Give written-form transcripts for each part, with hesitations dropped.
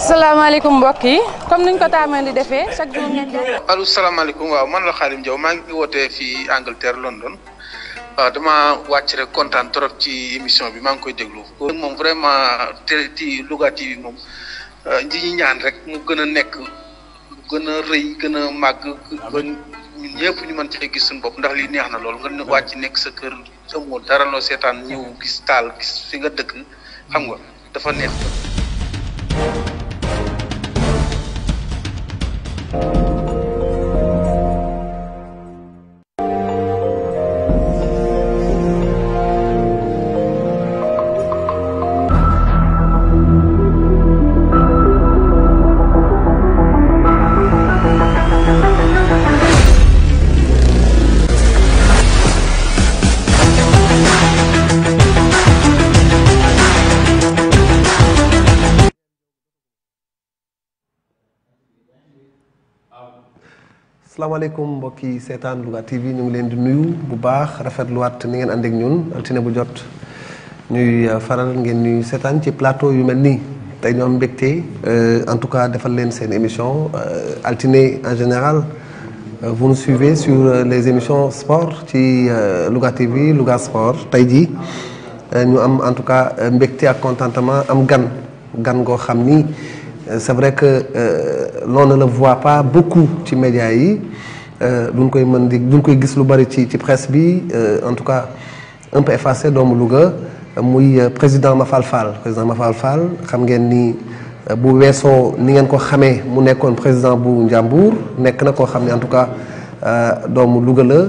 asalaamaaleykum mbokk yi comme niñ ko taamal di defee chaque jour ngeen jàpp. allo salaamaaleykum waaw man la Khadim Diaw maa ngi wootee fii Angleterre London waaw dama wàcc rek kontaan trop ci émission bi maa ngi koy déglu. moom vraiment ci Louga TV moom ñi ñi ñaan rek mu gën a nekk gën a rëy gën a màgg ba ñun ñëpp ñu mën cee gis suñu bopp ndax lii neex na lool nga wàcc nekk sa kër amoo dara loo seetaan ñëw gis taal gis fi nga dëkk xam nga dafa neex. asalaamaaleykum mbokki seetaan Louga TV ñu ngi leen di nuyu bu baax rafetluwaat ni ngeen ànd ak ñun altine bu jot ñuy faral ngeen ñuy seetaan ci plateau yu mel nii tey ñoo am mbégte en tout cas defal leen seen émission altine en général vous nous suivez sur les émissions sport ci Louga TV Louga Sport tey jii ñu am en tout cas mbégte ak contentement am gan goo xam ni. C'est vrai que l'on ne le voit pas beaucoup ci médias yi duñ koy mën di duñ koy gis lu bari ci presse bi en tout cas un peu effacé doomu Louga muy président Mafal Fall xam ngeen ni bu weesoo ni ngeen ko xamee mu nekkoon président bu Njàmbur nekk na koo xam ne en tout cas doomu Louga la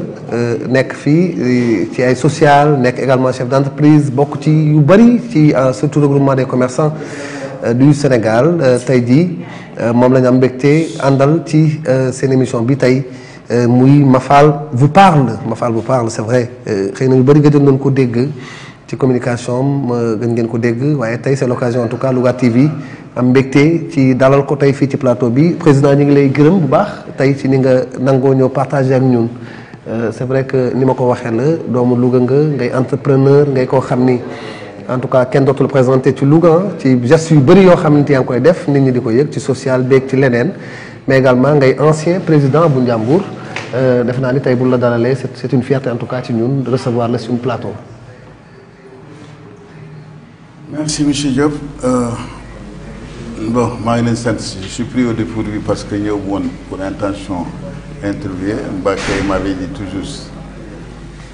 nekk fii ci ay social nekk également chef d'entreprise bokk ci yu bari ci surtout regroupement des commerçants du Sénégal tey jii moom la ñu am mbégte àndal ci seen émission bi tey muy Mafal vous parle c'est vrai xëy na ñu bëri gëjoon nañu ko dégg ci communication am gën ngeen ko dégg waaye tey c'est l'occasion en tout cas Louga TV am mbégte ci dalal ko tey fii ci plateau bi président ñu ngi lay gërëm bu baax tey ci ni nga nangoo ñëw partager ak ñun c'est vrai que ni ma ko waxee la doomu Louga ngay entrepreneur ngay koo xam ni. En tout cas kenn dootul présenté ci Louga ci gestes yu bëri yoo xamante yaa ngi koy def nit ñi di ko yëg ci social beeg ci leneen mais également ngay ancien président bu Njàmbur def naa ni tey bu la dalalee c'est une fierté en tout cas ci ñun de recevoir la sur un plateau. Merci monsieur Diop bon maa ngi leen sant je suis pris au dépourvu parce que ñëw woon pour intention interviewer Mbacké m'avait dit toujours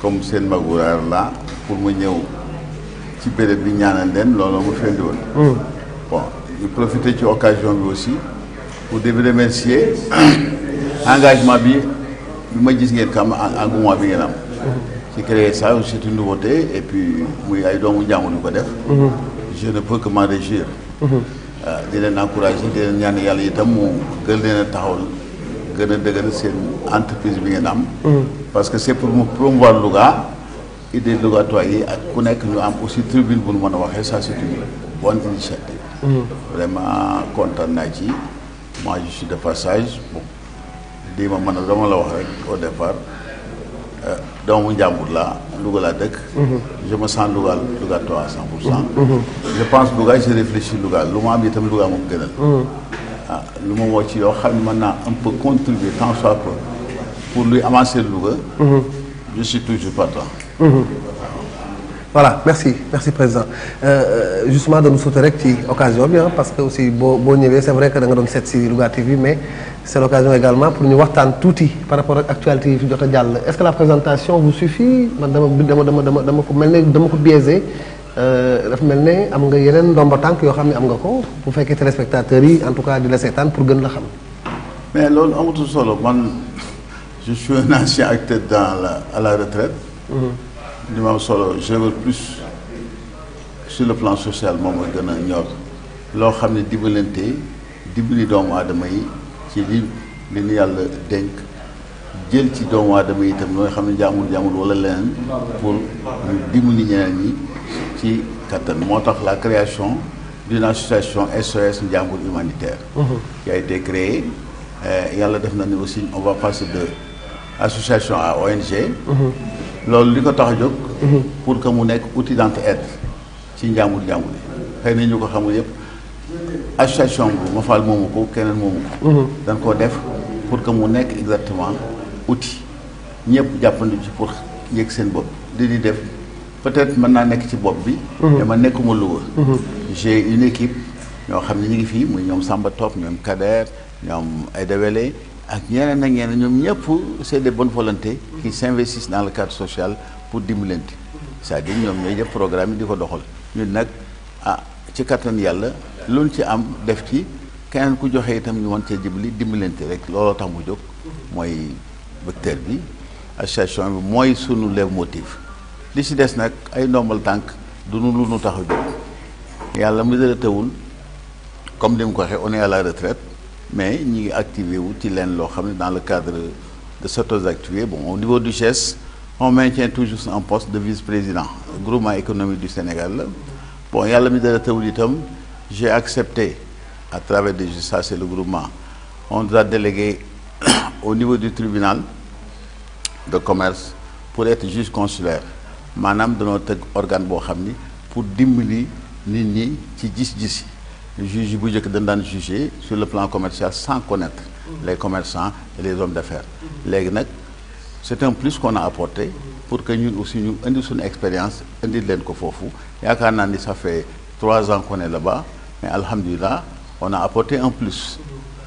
comme seen maguraar la pour ma ñëw. ci béréb bi ñaanal leen loolu mu fendi woon bon ñu profiter ci occasion bi aussi pour di remercier engagement bi ma gis ngeen kam engouement bi ngeen am ci créer ça c'est une nouveauté et puis muy ay doomu Njàmbur ñu ko def je ne peux que m'en réjouir di leen encourager di leen ñaan yàlla itam mu gën leen a taxawal gën a dëggal seen entreprise bi ngeen am parce que c'est pour mu promouvoir Louga idée Lougatois yi ak ku nekk ñu am aussi tribune bu nu mën a waxee ça c'est une bonne initiative vraiment kontaan naa ci moi je suis de passage bon lii ma mën a dama la wax rek au départ doomu Njàmbur la Louga laa dëkk je me sens Lougatois à 100%. Je pense Louga je réfléchis Louga lu ma am itam Louga moom gënal lu ma woo ci yoo xam ne mën naa un peu contribuer tant soit peu pour luy avancer Louga je suis toujours partant. Voilà merci président justement dañu sauter rek ci occasion bi parce que aussi boo ñëwee c'est vrai que da nga doon seet si Louga TV mais c'est l'occasion également pour ñu waxtaan tuuti par rapport ak actualité yi fi jot a jàll est-ce que la présentation vous suffit man dama ko mel ne dama ko biaisé dafa mel ne am nga yeneen ndomba tànk yoo xam ne am nga ko bu fekkee téléspectateurs yi en tout cas di la seetaan pour gën la xam. mais loolu amatul solo man je suis un ancien acteur à la retraite. li ma am solo je veux plus sur le plan social moom mooy gën a ñor loo xam ne dimbali doomu aadama yi ci li ñu yàlla dénk jël ci doomu aadama yi itam loo xam ne jaamul wala leneen pour ñu dimbali ñeneen ñi ci kattan moo tax la création d'une association SOS Njàmbur humanitaire qui a été créée yàlla def na ni aussi on va passer de association à ONG loolu li ko tax a jóg pour que mu nekk outil d'entraide ci njàmbur yi xëy na ñu ko xamul yëpp association bu ma faal moomu ko keneen moomu ko. dañ koo def pour que mu nekk exactement outil ñëpp jàppandi ci pour yëg seen bopp di def peut-être mën naa nekk ci bopp bi. mais man nekkuma Louga. j'ai une équipe ñoo xam ne ñu ngi fii muy ñoom Samba Top ñoom Kader ñoom Aïda Wele ak ñeneen ak ñeneen ñoom ñëpp c'est des bonnes volontés qui s'investissent dans le cadre social pour dimbalante c'est-à-dire ñoom ñooy def programme yi di ko doxal ñun nag ci kattan yàlla luñ ci am def ci keneen ku joxe itam ñu mën cee dimbalante rek looloo tax mu jóg mooy vecteur bi association bi mooy sunu leitmotiv li ci des nag ay ndombal tànk du nu lu nu tax a jóg yàlla mu dara tawul comme ni mu ko waxee on est à la retraite mais ñi ngi activé wu ci leen loo xam ne dans le cadre de s'auto-activer bon au niveau du GES on maintient toujours un poste de vice-président groupement économique du Sénégal la bon yàlla mi dara tawul itam j'ai accepté à travers des juges, ça c'est le groupement on doit déléguer au niveau du tribunal de commerce pour être juge consulaire maanaam danoo tëgg organe boo xam ni pour dimbali nit ñi ci gis-gis yi juge yi bu njëkk dañ daan juger sur le plan commercial sans connaître les commerçants et les hommes d'affaires léegi nag c'est un plus qu'on a apporté pour que ñun aussi ñu indi suñu expérience indi leen ko foofu yaakaar naa ni ça fait 3 ans qu'on est là-bas mais alhamdulillah on a apporté un plus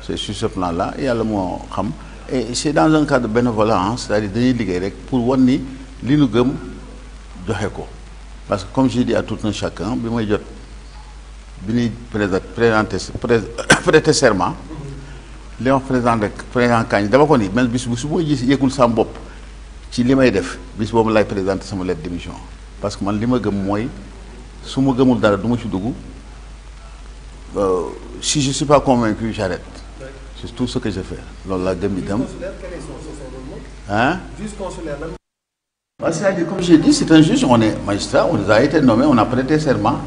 c'est sur ce plan-là yàlla moo xam et c'est dans un cadre bénévolat c'est-à-dire dañuy liggéey rek pour wan ni li nu gëm joxe ko parce que comme j'ai dit à tout un chacun bi may jot bi ñuy prêter serment li wax président Kandji dama ko ni man bis bu su ma gis yëgul sama bopp ci li may def bis boobu lay présenter sama lettre de démission parce que man li ma gëm mooy su ma gëmul dara du ma ci dugg si je suis pas convaincu j'arrête c'est tout ce que je fais loolu laa gëm itam c'est-à-dire comme j'ai dit c'est un juge on est magistrat on a été nommé on a prêté serment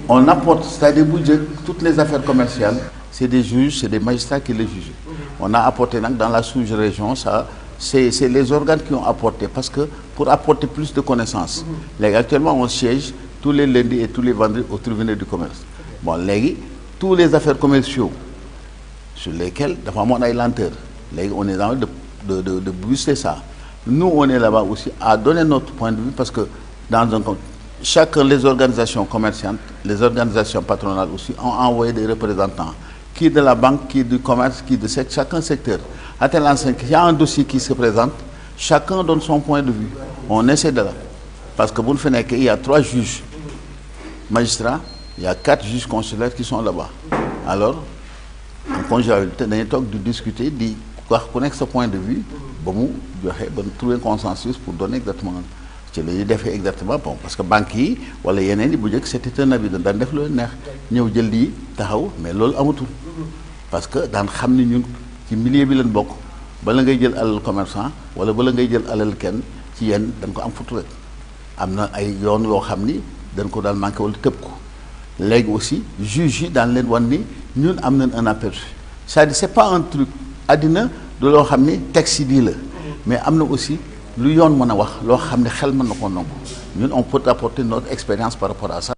on apporte c'est-à-dire bu njëkk toutes les affaires commerciales c'est des juges c'est des magistrats qui les jugent on a apporté nag dans la sous-région ça c'est les organes qui ont apporté parce que pour apporter plus de connaissances léegi actuellement on siège tous les lundis et tous les vendredis au tribunal du commerce bon léegi tous les affaires commerciaux sur lesquelles dafa amoon ay lenteur léegi on est en train de booster ça nous on est là-bas aussi à donner notre point de vue parce que dans un chacun les organisations commerçantes les organisations patronales aussi ont envoyé des représentants qui de la banque qui du commerce qui de chacun secteur à tel enseigne il y a un dossier qui se présente chacun donne son point de vue on essaie de là parce que bu ñu fi nekk il y a 3 juges magistrats il y a 4 juges consulaires qui sont là-bas alors en conjoncturalité dañuy toog di discuter di wax ku nekk sa point de vue ba mu joxe ba trouver consensus pour donner exactement ci la ñuy defee exactement bon parce que banques yi wala yeneen yi bu njëkk c'était un habit daan def lu neex ñëw jël lii taxaw mais loolu amatul parce que daan xam ni ñun ci milieu bi leen bokk bala ngay jël alal commerçant wala bala ngay jël alal kenn ci yenn dañ ko am futu rek am na ay yoon yoo xam ni dañ ko daan manqué wala tëb ko léegi aussi juge yi daan leen wan ni ñun am nañ un aperçu c'est-à-dire c'est pas un truc àddina du loo xam ni texte yi la mais am na aussi lu yoon mën a wax loo xam ne xel mën na ko nangu ñun on peut apporter notre expérience par rapport à ça.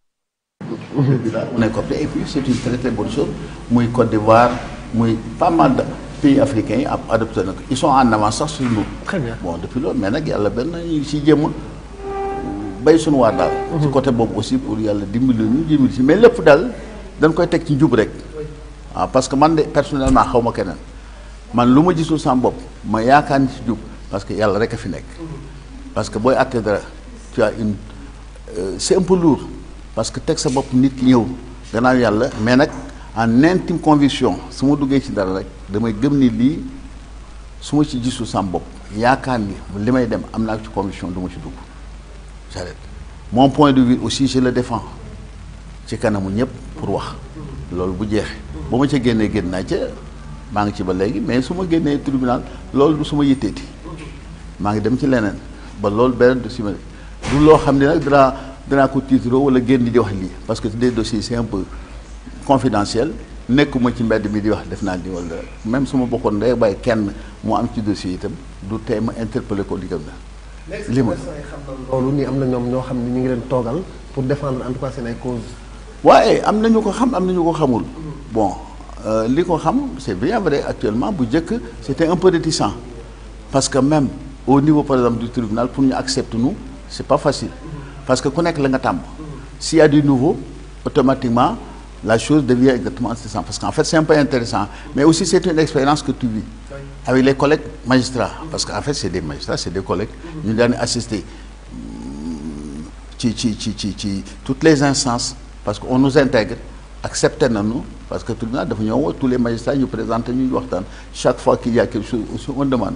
on est coopté et puis c'est une très très bonne chose muy Côte d'Ivoire muy pas mal de pays africains yi adopté na ko ils sont en avance sax sur nous. Très bien. Bon depuis loolu mais nag yàlla benn ñu si jéem a béy suñu waar daal. ci côté boobu aussi pour yàlla dimbali ñu dimbali si mais lépp daal dañ koy teg ci njub rek. waaw parce que man de personnellement xaw ma keneen man lu ma gisul sama bopp ma yaakaar ni si jub parce que yàlla rek a fi nekk. parce que booy àtte dara tu as une c'est un peu lourd parce que teg sa bopp nit ñëw gannaaw yàlla mais nag en intime conviction su ma duggee ci dara rek damay gëm ni lii su ma ci gisul sama bopp yaakaar ni li may dem am naa ci conviction du ma ci dugg j'arrête mon point de vue aussi je le défends ci kanamu ñëpp pour wax loolu bu jeexee ba ma ca génnee génn naa ca maa ngi ci ba léegi mais su ma génnee tribunal loolu du su ma yitteeti maa ngi dem ci leneen ba loolu beneen du si ma du loo xam ne nag danaa ko tiitaroo wala génn di wax lii parce que des dossiers c'est un peu confidentiel nekkuma ci mbedd mi di wax def naa ni wala même su ma bokkoon ndey bàyyi kenn mu am ci dossier itam du tey ma interpeller ko diggam na li ma loolu nii am na ñoom ñoo xam ne ñu ngi leen toogal pour défendre en tout cas seen ay cause waaye am nañu ko xam am nañu ko xamul. Bon li ko xam c'est bien vrai actuellement bu njëkk c'était un peu réticent parce que même au niveau par exemple du tribunal pour ñu accepter nous c'est pas facile parce que ku nekk la nga tàmm. S'il y a du nouveau automatiquement la chose devient exactement intéressante parce qu'en fait c'est un peu intéressant mais aussi c'est une expérience que tu vis avec les collègues magistrats parce qu'en fait c'est des magistrats c'est des collègues ñu daan assister ci toutes les instances parce que on nous intègre accepté nañu parce que tribunal dafa ñëw woo tous les magistrats ñu présenté ñu waxtaan chaque fois qu'il y a quelque chose aussi on demande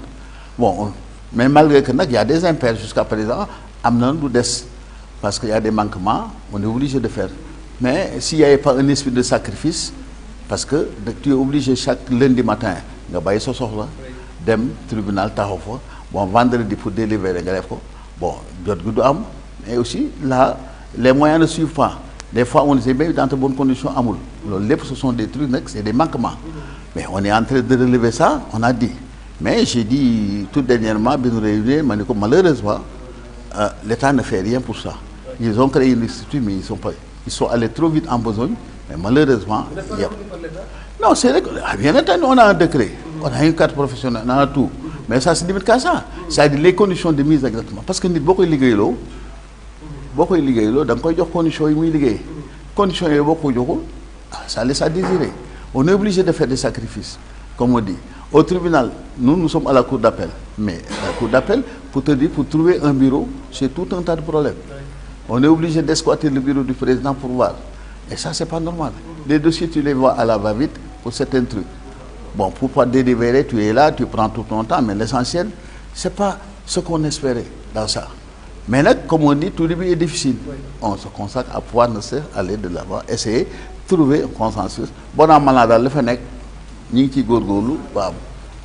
bon mais malgré que nag il y a des impairs jusqu'à présent am na lu des parce qu'il y a des manquements on est obligé de faire mais s'il n'y avait pas un esprit de sacrifice parce que tu es obligé chaque lundi matin nga bàyyi sa soxla dem tribunal taxaw fa bon vendredi pour délivrer nga def ko bon jot gi du am mais aussi là les moyens ne suivent pas des fois on essaie même dans de bonnes conditions amul loolu lépp ce sont des trucs nag c'est des manquements mais on est en train de relever ça on a dit mais j'ai dit tout dernièrement bi ñu réunir ma ne ko malheureusement l'État ne fait rien pour ça ils ont créé une institut mais ils sont allés trop vite en besogne mais malheureusement non c'est vrai que bien entendu on a un décret on a une carte professionnelle on a tout mais ça se limite qu'à ça c'est-à-dire les conditions de mise exactement parce que nit boo koy liggéeyloo da nga koy jox conditions yi muy liggéey conditions yooyu boo ko joxul ça laisse à désirer on est obligé de faire des sacrifices comme on dit au tribunal nous sommes à la cour d'appel mais la cour d'appel pour te dire pour trouver un bureau c'est tout un tas de problèmes on est obligé d'escorter le bureau du président pour voir et ça c'est pas normal les dossiers tu les vois à la va-vite pour certains trucs bon pour pouvoir délibérer tu es là tu prends tout ton temps mais l'essentiel c'est pas ce qu'on espérait dans ça mais nag comme on dit tout début est difficile on se consacre à pouvoir ne se aller de l'avant essayer trouver un consensus bon an malaa daal la fa nekk ñu ngi ciy góorgóorlu waaw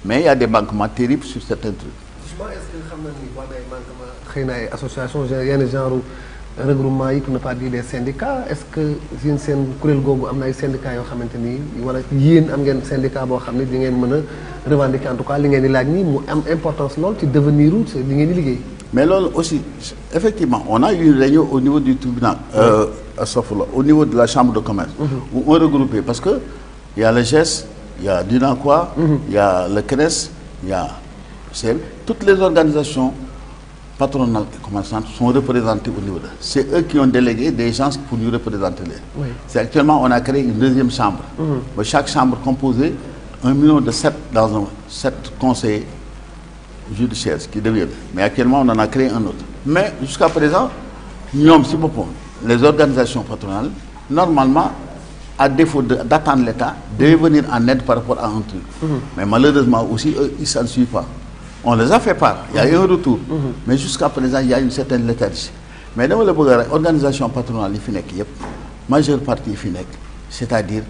mais il y a des manquements terribles sur certains trucs. Justement, est-ce que xam na ni boo amee manquement xëy na ay association yenn genre regroupement yi pour ne pas dire des syndicats est-ce que yéen seen kuréel googu am na ay syndicats yoo xamante ni wala yéen am ngeen syndicat boo xam ne di ngeen mën a revendiquer en tout cas li ngeen di laaj nii mu am importance lool ci devenir li ngeen di liggéey. mais loolu aussi effectivement on a eu une réunion au niveau du tribunal au niveau de la chambre de commerce où on regroupait parce que il y a le GES il y a l'UNACOIS il y a le CNES il y a toutes les organisations patronales et commerçantes sont représentées au niveau de c'est eux qui ont délégué des gens pour nous représenter les c'est actuellement on a créé une deuxième chambre chaque chambre composée 1 million de 7 conseillers judiciaires qui deviennent mais actuellement on en a créé un autre mais jusqu'à présent ñoom si boppam les organisations patronales normalement à défaut d'attendre l'État devaient venir en aide par rapport à un truc mais malheureusement aussi eux ils s'en suivent pas on les a fait part il y a eu un retour mais jusqu'à présent il y a une certaine léthargie mais dama la bëgg a rek organisation patronale yi fi nekk yëpp majeure partie yi fi nekk c'est-à-dire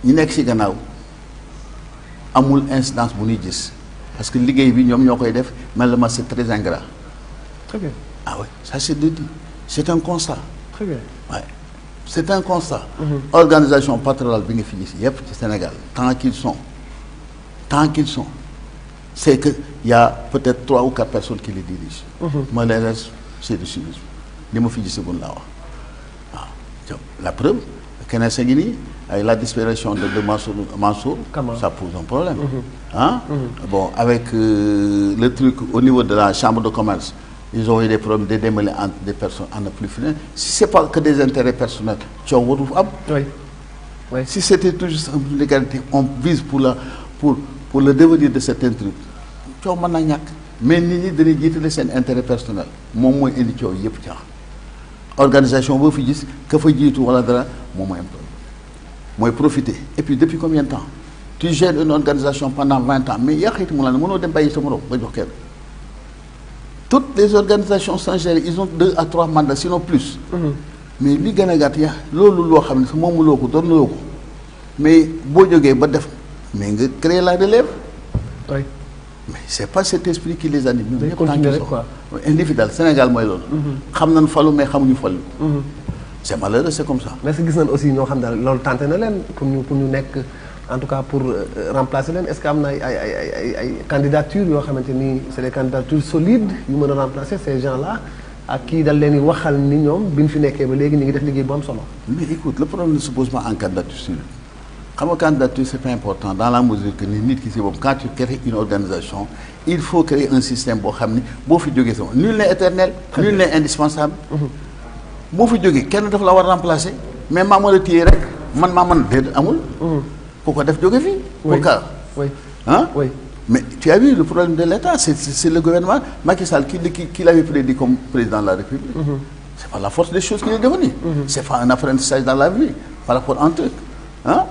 ñi nekk ci gannaaw amul incidence bu ñuy gis parce que liggéey bi ñoom ñoo koy def malheureusement c'est très ingrat. Très bien. Ah oui ça c'est dit c'est un constat. Très bien. Ouais. C'est un constat. Organisation patronale bi nga fi gis yëpp ci Sénégal tant qu'ils sont c'est que il y a peut-être 3 ou 4 personnes qui les dirigent. Mais le reste c'est du civisme li ma fi gisagoon laa wax waaw la preuve keneen sa ngi nii avec la disparition de Mansour ça pose un problème bon avec le truc au niveau de la chambre de commerce ils ont eu des problèmes de démêler entre des personnes à ne plus finir si c'est pas que des intérêts personnels coow waru am si c'était tout juste une légalité on vise pour le devenir de certains trucs coow mën na ñàkk mais nit ñi dañuy jiitale seen intérêt personnel moom mooy indi coow yëpp caax organisation boo fi gis ka fa jiitu wala dara moom mooy am mooy profiter et puis depuis combien de temps tu gères une organisation pendant 20 ans mais yaa xayti mu la ne mënoo dem bàyyi sa morom nga jox kenn toutes les organisations sont gérées ils ont 2 à 3 mandats sinon plus mais li gën a gàtt yaa loolu loo xam ne sa moomuloo ko doonuloo ko mais boo jógee ba def mais nga créer la relève mais c'est pas cet esprit qui les anime ñun ñëpp tànki so individuel Sénégal mooy loolu xam nañ falu mais xamuñu falu c'est malheureux c'est comme ça mais gis nañ aussi ñoo xam daal loolu tenté na leen pour ñu nekk en tout cas pour remplacer leen est-ce que am na ay candidatures yoo xamante ni c'est des candidatures solides yu mën a remplacer ces gens-là ak kii dal leen di waxal ni ñoom bi ñu fi nekkee ba léegi ñu ngi def liggéey bu am solo. Mais écoute, le problème ne se pose pas en candidature. Xam nga candidature c'est pas important dans la mesure que nit ki si boobu quand tu crées une organisation il faut créer un système boo xam ni boo fi jógee sama nul n'est éternel. Nul n'est indispensable. boo fi jógee kenn dafa la war a remplacer mais maa mën a téye rek man maa mën déedéet amul. ku ko def jóge fii. pourquoi. oui hein? oui. Mais tu as vu le problème de l'État, c'est le gouvernement Macky Sall qui l'avait prédit comme président de la République. C'est pas la force des choses qu'il est devenu. C'est pas un apprentissage dans la vie par rapport à un truc. Hein?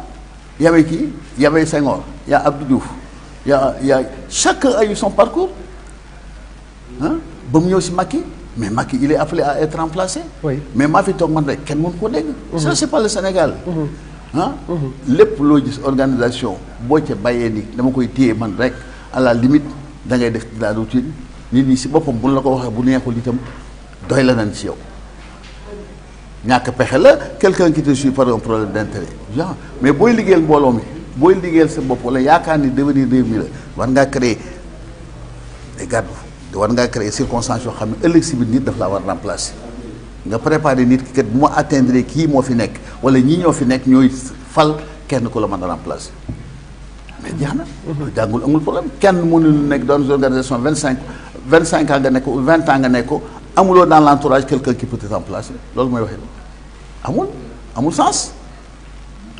Il y avait qui? Il y avait Senghor, il y a Abdou Diouf, chacun a eu son parcours. Hein? Bon, aussi Macky, mais Macky il est appelé à être remplacé. Oui. Mais ma vie tombe quel monde connaît. Ça c'est pas le Sénégal. ah lépp loo gis organisation boo ca bàyyee ni dama koy téye man rek à la limite da ngay def la routine nit ñi si boppam bu la ko waxee bu neexul itam doy la nañ ci yow ñàkk pexe la quelqu'un qui te suit par un problème d'intérêt genre mais booy liggéeyal mbooloo mi booy liggéeyal sa bopp wala yaakaar ni devenir réew mi la war ngaa créer des gàddu war ngaa créer circonstances yoo xam ne ëllëg si biir nit daf laa war remplacer nga préparer nit ki kat bu ma atteindre kii moo fi nekk wala ñii ñoo fi nekk ñooy fal kenn ku la mën a remplacer mais jeex na. jàngul amul problème kenn mënul nekk dans une organisation 25 ans nga nekk ko 20 ans nga nekk ko amuloo dans l'entourage quelqu'un qui peut te remplacer loolu mooy waxee amul sens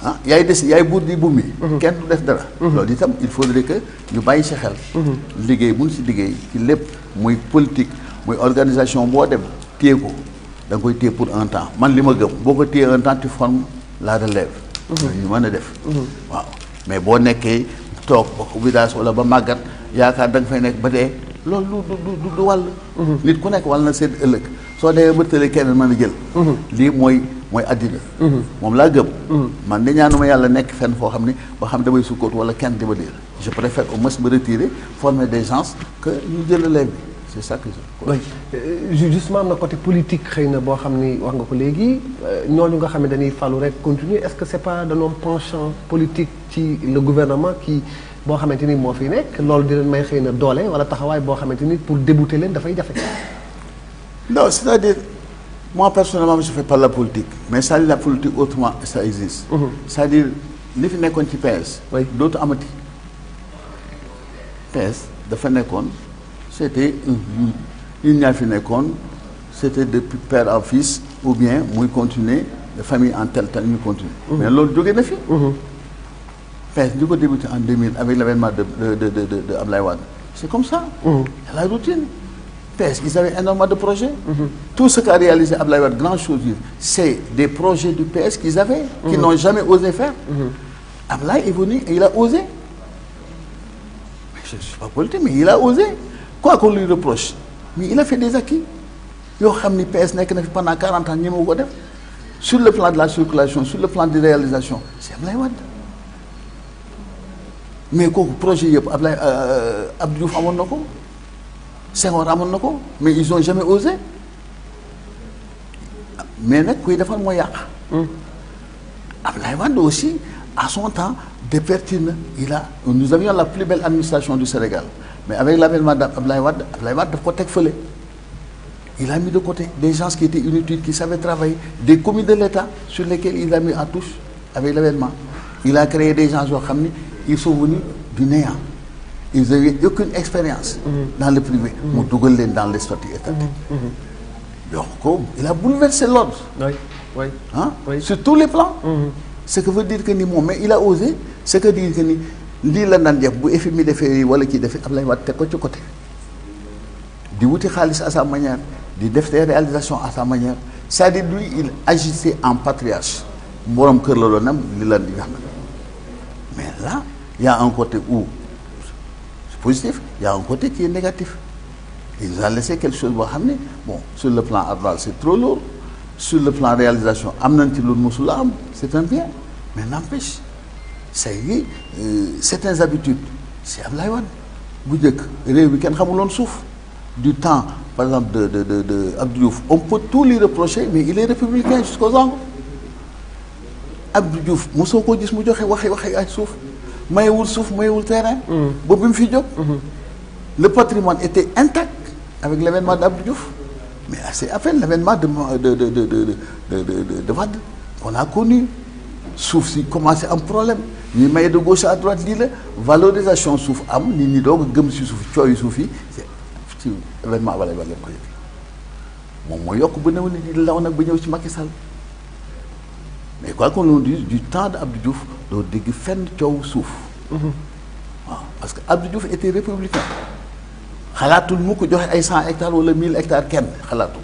ah yaay des yaay buur di bumi. kenn du def dara. loolu itam il faudrait que ñu bàyyi si xel. liggéey mun si liggéey ci lépp muy politique muy organisation boo dem téye ko. da nga koy téye pour un temps man li ma gëm boo ko téye un temps tu formes la relève. ñu mën a def. waaw mais boo nekkee toog ba village wala ba màggat yaakaar da nga fay nekk ba dee loolu du wàll. nit ku nekk wàll na seen ëllëg soo demee ba tële kenn mën a jël. lii mooy addina. moom laa gëm. man de ñaanuma yàlla nekk fenn foo xam ne boo xam damay sukkoot wala kenn di ma dee je préfère au moins me retirer former des gens que ñu jël relève bi. C'est ça que je oui justement am na côté politique xëy na boo xam ni wax nga ko léegi ñooñu nga xam ne dañuy falu rek continuer est-ce que c'est pas dañoo penchant politique ci le gouvernement qui boo xamante ni moo fi nekk loolu di leen may xëy na doole wala taxawaay boo xamante ni pour débouter leen dafay jafe. non c'est-à-dire moi personnellement je fais pas la politique mais c'est-à-dire la politique autrement ça existe. C'est-à-dire li fi nekkoon ci PS. oui dootu amati PS dafa nekkoon. C'était ñun ñaa fi nekkoon c'était depuis père en fils ou bien muy continuer de famille en tel ñu continuer. mais loolu jógee na fi. PS ñu ko débuté en 2000 avec l'avènement de Ablaye Wade c'est comme ça. la routine. PS ils avaient énormément de projets. tout ce qu'a réalisé Ablaye Wade grand chose c'est des projets du PS qu'ils avaient. qu'ils n'ont jamais osé faire. Ablaye est venu et il a osé. mais je ne suis pas politique mais il a osé. Quoi qu'on lui reproche mais il a fait des acquis yoo xam ni PS nekk na fi pendant 40 ans ñemewu ko def sur le plan de la circulation sur le plan de réalisation c'est Ablaye Wade mais kooku projet yëpp Ablaye Abdou Diouf amoon na ko Senghor amoon na ko mais ils ont jamais osé mais nag kuy defal moo yàq. Ablaye Wade aussi à son temps dépertir na nous avions la plus belle administration du Sénégal. Mais avec l'avènement d'Ablaye Wade daf ko teg fële il a mis de côté des gens qui étaient inutiles qui savaient travailler des commis de l'État sur lesquels il a mis en touche avec l'avènement il a créé des gens yoo xam ni ils sont venus du néant ils n'avaient aucune expérience dans le privé mu dugal leen dans les statuts étatiques donc il a bouleversé l'ordre sur tous les plans ce que veut dire que ni moom mais il a osé ce que dire que ni lii la daan def bu FMI defee wala kii defee Ablaye Wade teg ko ci côté di wuti xaalis à sa manière di def des réalisations à sa manière c'est-à-dire lui il agissait en patriarche borom kër la doon am li la di wax na mais là il y a un côté où c'est positif il y a un côté qui est négatif il nous a laissé quelque chose boo xam ne bon sur le plan arbal c'est trop lourd sur le plan réalisation am nañ ci lu musul la am c'est un bien mais n'empêche c'est certaines habitudes c'est Ablaye Wade bu njëkk réew bi kenn xamuloon suuf du temps par exemple de Abdou Diouf on peut tout lui reprocher mais il est républicain jusqu'aux ongles Abdou Diouf mosoo koo gis mu joxe waxi ay suuf mayewul suuf mayewul terrain boobu bi mu fi jóg le patrimoine était intact avec l'avènement d'Abdou Diouf mais c'est à peine l'avènement de Wade qu'on a connu suuf si commencé am problème ñuy maye de gauche à droite lii la valorisation suuf am nit ñi doog a gëm si suuf cooyu suuf yi ci événement wala wala ko yëg moom moo yokk ba néew nit ñi law nag ba ñëw ci Macky Sall mais quoi qu'on dise du temps de Abdou Diouf doo dégg fenn coow suuf. waaw parce que Abdou Diouf était républicain xalaatul mu ko joxe ay 100 hectares wala 1000 hectares kenn xalaatul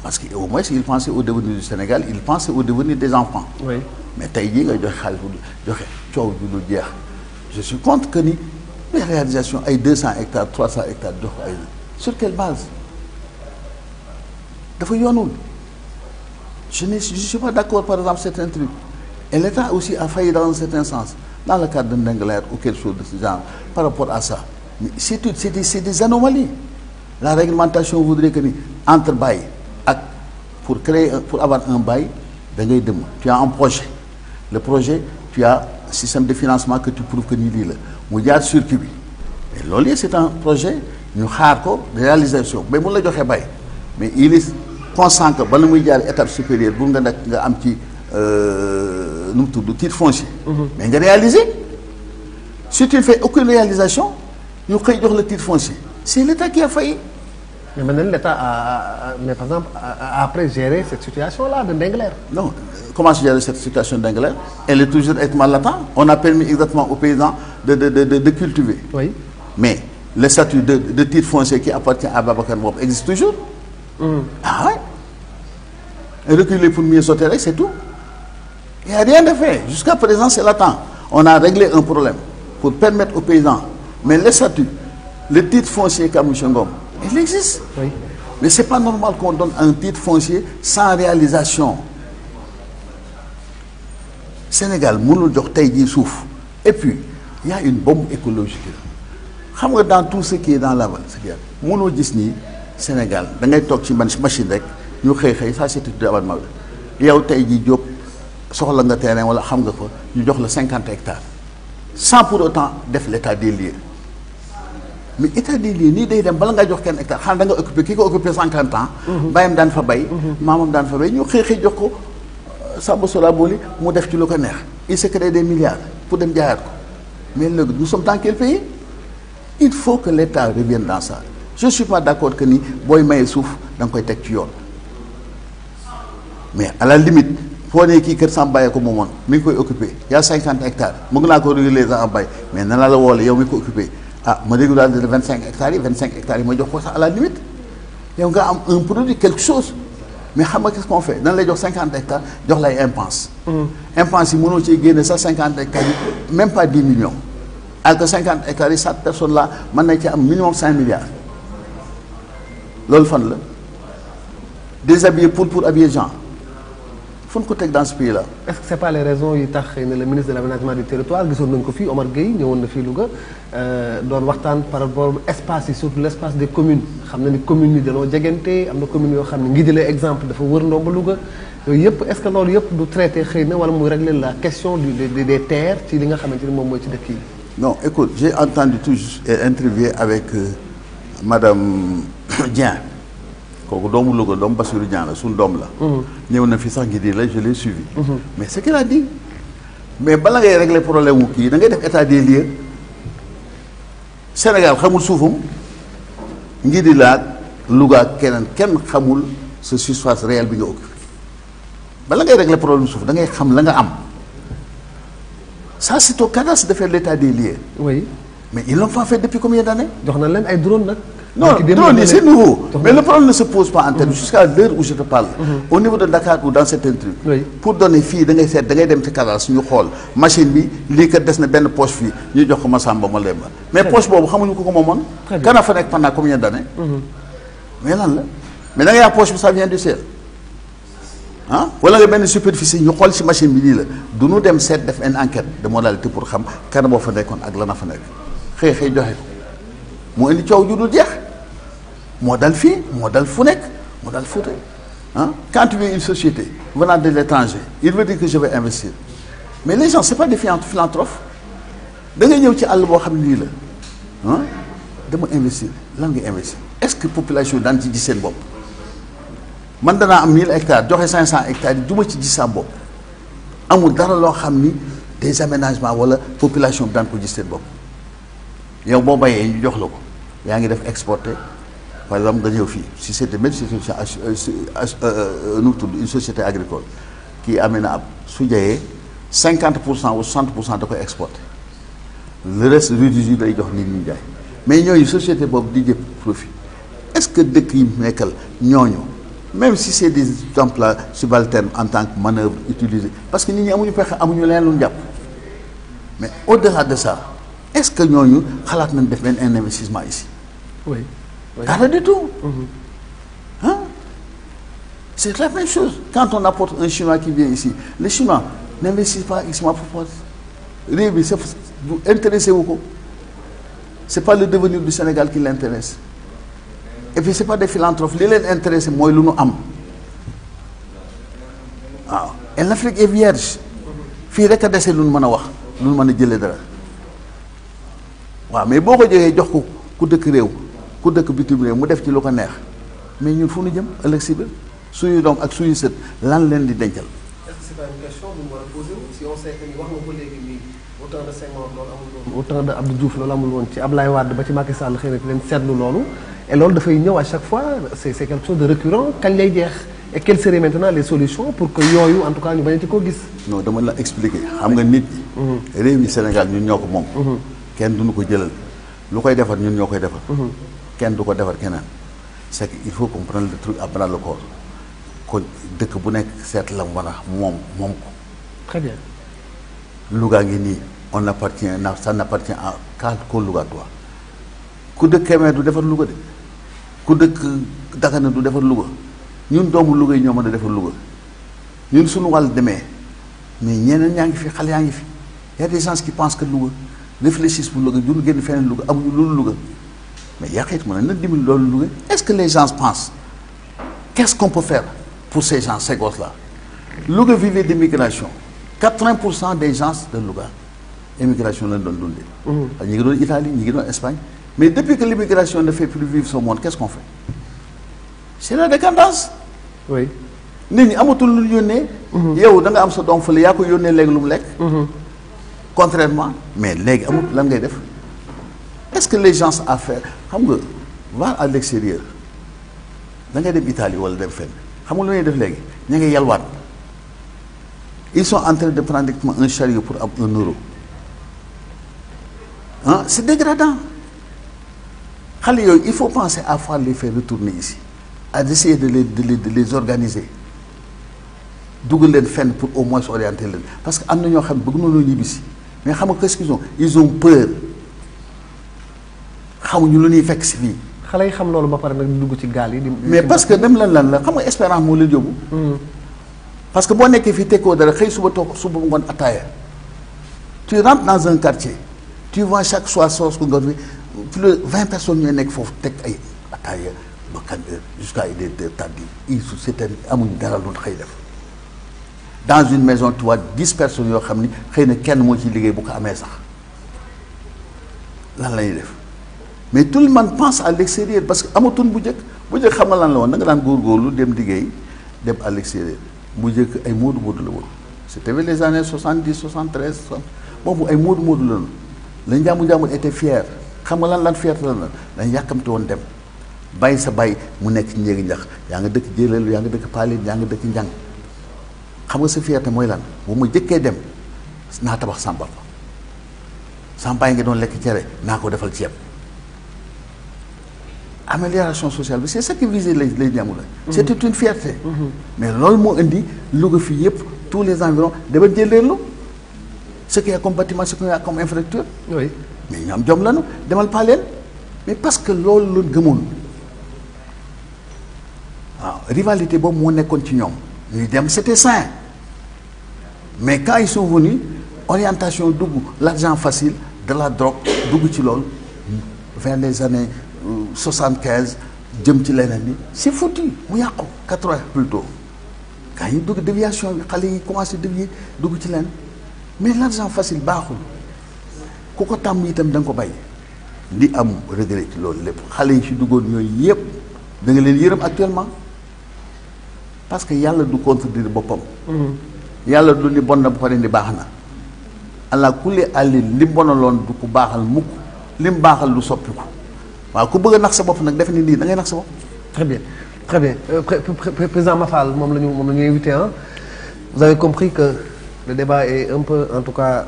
parce que au moins il pensait au devenir du Sénégal il pensait au devenir des enfants. oui mais tey jii nga joxe xaalis bu joxe coow du lu jeex je suis contre que ni les réalisations ay 200 hectares 300 hectares jox ko ay sur quelle base dafa yoonul. Je ne suis pas d'accord par exemple certains trucs et l'État aussi a failli dans un certain sens dans le cadre de Ndingler ou quelque chose de ce genre par rapport à ça mais c'est des anomalies la réglementation voudrait que ni entre bail ak pour avoir un bail da ngay dem tu as un projet le projet tu as un système de financement que tu prouves que ni lii la mu jaar circuit bi mais loolu yëpp c'est un projet ñu xaar ko réalisation mais mun la joxee bail mais il est consent que bala muy jaar étape supérieure bu nga nag nga am ci nu mu tudd titre foncier. mais nga réaliser si tu ne fais aucune réalisation ñu xëy jox le titre foncier c'est l'État qui a failli. mais maintenant l'État mais par exemple a après géré cette situation là de Ndingler. non comment gérer cette situation de Ndingler elle est toujours extrêmement latente on a permis exactement aux paysans de cultiver. oui mais le statut de titre foncier qui appartient à Babacar Mbop existe toujours. Ah ouais. Reculer pour mieux sauter, c'est tout. Il n'y a rien de fait. Jusqu'à présent, c'est latent. On a réglé un problème pour permettre aux paysans. Mais le statut, le titre foncier Kamouchengom, il existe. Oui. Mais ce n'est pas normal qu'on donne un titre foncier sans réalisation. Sénégal, mënul jox tey jii suuf. Et puis, il y a une bombe écologique. Xam nga dans tout ce qui est dans la vallée, c'est-à-dire mënoo gis nii Sénégal da ngay toog ci machine rek ñu xëy ça c'est tout abattement bi yow tey jii Diop soxla nga terrain wala xam nga fa ñu jox la 50 hectares sans pour autant def l'état des lieux mais état des lieux nii day dem bala nga jox kenn hectare xanaa da nga occupé ki ko occupé 50 ans. bàyyam daan fa bay. maamam daan fa bay ñu xëy jox ko Samba Sola Boli mu def ci lu ko neex il se crée des milliards pour dem jaayaat ko mais léegi nous sommes dans quel pays il faut que l'état revienne dans ça. Je ne suis pas d'accord que ni booy maye suuf da nga koy teg ci yoon mais à la limite foo ne kii kër Samba Baye ko moomoon mi ngi koy occupé y a 50 hectares bëgg naa ko réguler en bay mais nan la woole yow mi ko occupé ma régulariser 25 hectares yi 25 hectares yi ma jox ko sax à la limite yow nga am un produit quelque chose mais xam nga qu'est-ce qu'on fait nan lay jox 50 hectares jox lay impense. impense yi mënoo cee génne sax 50 hectares yi même pas 10 millions alors que 50 hectares yi cette personne là mën na ci am minimum 5 milliards. loolu fan la déshabiller pour habiller gens fu ñu ko teg dans ce pays là. est-ce que c'est pas les raisons yi tax xëy na le ministre de l'aménagement du territoire gisoon nañu ko fii Omar Gueye ñëwoon na fii Louga doon waxtaan par rapport espace yi surtout l'espace des communes xam na ni communes yi dañoo jegante am na communes yoo xam ne ngi jëlee exemple dafa wër ndomba Louga yooyu yëpp est-ce que loolu yëpp du traité xëy na wala muy régler la question des terres ci li nga xamante ni moom mooy ci dëkk yi. non écoute j'ai entendu toujours interviewer avec madame Dieng kooku doomu Louga doomu Bassirou Dieng la suñu doom la. ñëw na fi sax ngi di la je l'ai suivi. mais ce qu'il a dit mais bala ngay régler problème wu kii da ngay def état des lieux Sénégal xamul suufam ngi di la Louga kenn xamul sa surface réelle bi nga occupé bala ngay régler problème suuf da ngay xam la nga am ça c'est au cadastre de faire l'état des lieux. oui mais ils l'ont pas fait depuis combien d'années. jox na leen ay drone nag. non drone c'est nouveau mais le problème ne se pose pas en termes jusqu'à l'heure où je te parle. au niveau de Dakar ou dans certains trucs. oui pour donner fii da ngay seet da ngay dem ci cadastre ñu xool machine bi lii kat des na benn poche fii ñu jox ko Massamba ma Lemba mais poche boobu xamuñu ko moomoon. kan a fa nekk pendant combien d'années. mais lan la mais da ngay wax poche bi ça vient du ciel ah wala nga benn superficie ñu xool ci machine bi lii la du ñu dem seet def une enquête de modalité pour xam kan boo fa nekkoon ak lan a fa nekk xëy joxe ko moo indi coow ju dul jeex moo dal fii moo dal fu nekk moo dal Fouta ah quand tu veux une société venant de l'étranger il veut dire que je vais investir mais les gens c'est pas des philanthropes da ngay ñëw ci àll boo xam ne lii la ah dama investir lan nga investir est-ce que population daan ci gis seen bopp man danaa am 1000 hectares joxe 500 hectares yi du ma ci gis sa bopp amul dara loo xam ni des aménagements wala population bi daan ko gis seen bopp yow boo bayee ñu jox la ko yaa ngi def exporté par exemple nga ñëw fii si c'était même si une société agricole kii amee na ab su jayee 50% ou 60% da koy exporté le reste réduit lay jox nit ñi jaay mais ñooñu société boobu di jëpp profit est-ce que dëkk yi nekkal ñooñu même si c'est des emplois subalternes en tant que manœuvre utilisée parce que nit ñi amuñu pexe amuñu leen lu jàpp mais au-delà de ça est-ce que ñooñu xalaat nañ def benn un investissement ici. oui. Rien du tout. Hein? C'est la même chose. Quand on apporte un Chinois qui vient ici, les Chinois n'investissent pas ici, ma propose. C'est intéressé beaucoup. C'est pas le devenir du Sénégal qui l'intéresse. Et puis c'est pas des philanthropes. Les les intéressent, moi, nous am. Et l'Afrique est vierge. Fii rek a dese lu ñu mën a wax lu ñu mën a jëlee dara waaw mais boo ko joxee jox ko ku dëkk réew. ku dëkk bitim réew mu def ci lu ko neex mais ñun fu ñu jëm ëllëg si biir suñu doom ak suñu sët lan leen di dencal. est-ce que c'est pas une question bu ñu war a poser si on sait que ni wax nga ko léegi nii au temps de Senghor loolu amul woon. au temps de Abdou Diouf loolu amul woon ci Ablaye Wade ba ci Macky Sall xëy na di leen seetlu loolu et loolu dafay ñëw à chaque fois c'est quelque chose de récurrent kañ lay jeex et quelles seraient maintenant les solutions pour que yooyu en tout cas ñu bañ a ci koo gis. non dama la expliquer xam nga nit ñi. réew mi Sénégal ñun ñoo ko moom. kenn duñu ko jëlal lu koy defar ñun ñoo koy defar. kenn du ko defar keneen c'est que il faut qu'on prenne le truc à bras le corps kon dëkk bu nekk seet la mu war a moom ko. très bien. Louga ngi nii on appartient ça n'appartient à qu'au Lougatois ku dëkk Kébémer du defar Louga de ku dëkk Dagana du defar Louga ñun doomu Louga yi ñoo mën a defar Louga ñun suñu wàll demee mais ñeneen ñaa ngi fi xale yaa ngi fi y a des gens qui pensent que Louga réfléchissent pour Louga duñu génn feneen Louga amuñu loolu Louga. Mais est-ce que les gens pensent qu'est-ce qu'on peut faire pour ces gens, ces gosses-là? Louga vivait d'immigration. 80% des gens de Louga, immigration là dans l'Italie, ils sont en Espagne. Mais depuis que l'immigration ne fait plus vivre ce monde, qu'est-ce qu'on fait? C'est la décadence. Oui. Nini amatul lu yónnee. yow da nga am sa doom fële yaa ko yónnee léegi lu mu lekk. Contrairement mais léegi amul lan ngay def. Est-ce que les gens à faire xam nga va à l'extérieur da ngay dem Italie wala dem fenn xam nga lu ñuy def léegi ña ngi yalwaan ils sont en train de prendre un chariot pour am 1 euro ah c'est dégradant xale yooyu il faut penser à faire les faire retourner ici à essayer de les organiser dugal leen fenn pour au moins orienter leen parce que am na ñoo xam ne bëgg nañoo ñibbisi mais xam nga qu'est-ce qu'ils ont peur. xamuñu lu ñuy fekk si fii. xale yi xam loolu ba pare nag di dugg ci gaal yi. mais parce que même lan la xam nga espérance moo leen yóbbu. parce que boo nekkee fii tekkoo dara xëy suba toog suba ngoon ataaya. tu rentres dans un quartier tu vois chaque soir soos ko nga fi plus de 20 personnes ñooy nekk foofu teg ay ataaya ba kan jusqu'à des tardi ils c'est amuñu dara lu xëy def. dans une maison tu vois 10 personnes yoo xam ni xëy na kenn moo ciy liggéey bu ko amee sax lan la ñuy def. mais tout le monde pense à l'extérieur parce que amatoon bu njëkk xam nga lan la woon da nga daan góorgóorlu dem liggéey dem à l'extérieur bu njëkk ay moodu la woon c'était les années 70 73 boobu ay moodu la woon la njàmbur était fier xam nga lan fierté la dañ yàkkamte woon dem bàyyi sa bàyyi mu nekk ci njéegi njax yaa nga dëkk Jéeleelu yaa nga dëkk Paalin yaa nga dëkk Njàng xam nga sa fierté mooy lan bu ma jëkkee dem naa tabax sama bàyyi nga doon lekk cere naa ko defal ceeb. Amélioration sociale bi c'est ce que visait les Ndiambour la. C'était une fierté. Mais loolu moo indi Louga fii yëpp tous les environs dama jëleelu ce qu'il y a comme bâtiment ce qu'il y a comme infrastructure. Oui. mais ñoom jom lañu demal pas leen mais parce que loolu la gëmoon waaw rivalité boobu moo nekkoon ci ñoom ñuy dem c'était sain mais quand ils sont venus orientation dugg l'argent facile de la drogue dugg ci loolu vers les années 75 jëm ci leneen ni c'est foutu mu yàqu 80 plutôt quand ñu dugg déviation bi xale yi commencé dévier dugg ci leneen mais l'argent facile baaxul ku ko tàmm itam da nga ko bàyyi li am regret ci loolu lépp xale yi ci duggoon yooyu yëpp da nga leen yërëm actuellement parce que yàlla du contredire boppam. yàlla du ni bon na ba pare ni baax na. allah kulli àllin li mu bonaloon du ko baaxal mukk li mu baaxal du soppiku waaw ku bëgg a nax sa bopp nag defe ni lii da ngay nax sa bopp. très bien très bien président Mafal moom la ñu invité ah. Vous avez compris que le débat est un peu en tout cas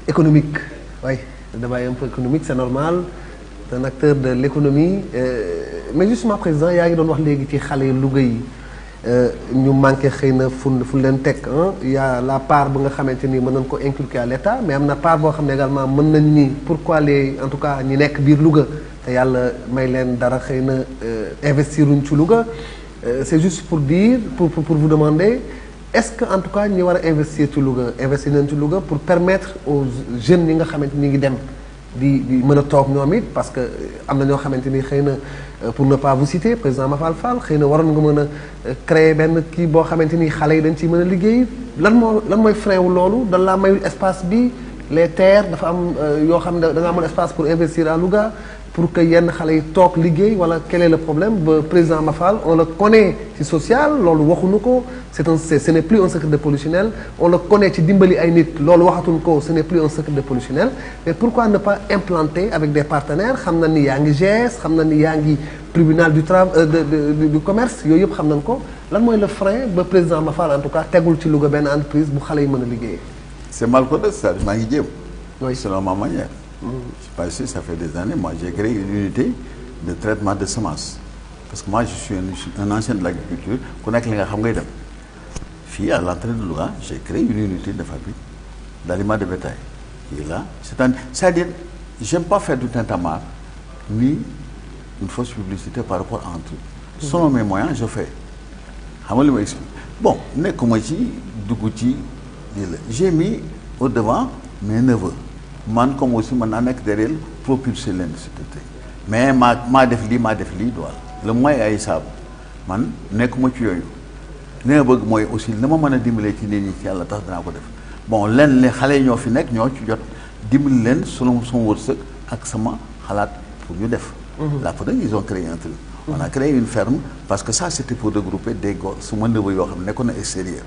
économique. Oui, le débat est un peu économique, c'est normal. C'est un acteur de l'économie. Mais justement président yaa ngi doon wax léegi ci xale Louga yi ñu manqué xëy na fu leen teg il y a la part bu nga xamante ni mën nañ ko inculquer à l'État mais am na part boo xam ne également mën nañ ni pourquoi les en tout cas ñi nekk biir Louga te yàlla may leen dara xëy na investiruñ ci Louga c'est juste pour dire pour vous demander est-ce que en tout cas ñi war a investir nañ ci Louga pour permettre aux jeunes yi nga xamante ni ngi dem di mën a toog ñoom it parce que am na ñoo xamante ni xëy na pour ne pas vous citer président Mafal Fall xëy na waroon nga mën a créer benn kii boo xamante ni xale yi dañ ciy mën a liggéey lan mooy frein wu loolu dañ laa mayul espace bi les terres dafa am yoo xam ne da nga amoon espace pour investir à Louga pour que yenn xale yi toog liggéey wala quel est le problème ba président Mafal on le connaît ci social loolu waxuñu ko ce n'est plus un secret de polichinelle on le connaît ci dimbali ay nit loolu waxatuñ ko ce n'est plus un secret de polichinelle mais pourquoi ne pas implanter avec des partenaires xam na ni yaa ngi GS xam na ni yaa ngi tribunal du travail du commerce yooyu yëpp xam nañ ko lan mooy le frein ba président Mafal en tout cas tegul ci Louga benn entreprise bu xale yi mën a liggéeyee. c'est mal codé c'est-à-dire maa ngi jéem. oui selon ma manière. Je sais pas si ça fait des années, moi j'ai créé une unité de traitement de semences. Parce que moi je suis un ancien de l'agriculture, je connais les gens qui à l'entrée de Louga, j'ai créé une unité de fabrique d'aliments de bétail. Qui est là. C'est-à-dire, j'aime pas faire du tintamarre, ni une fausse publicité par rapport à un truc. Selon mes moyens, je fais. Bon, j'ai mis au devant mes neveux. Man comme aussi man naa nekk derrière propulser leen société mais maa def lii dool le moyen ay saabu man nekkuma ci yooyu li nga bëgg mooy aussi li ma mën a dimbalee ci nit ñi ci yàlla tax danaa ko def bon leen li xale yi ñoo fi nekk ñoo ci jot dimbali leen selon son wërsëg ak sama xalaat pour ñu def la preuve ils ont créé un truc on a créé une ferme parce que ça c'était pour regrouper des gosses su ma neveu yoo xam ne nekkoon na extérieur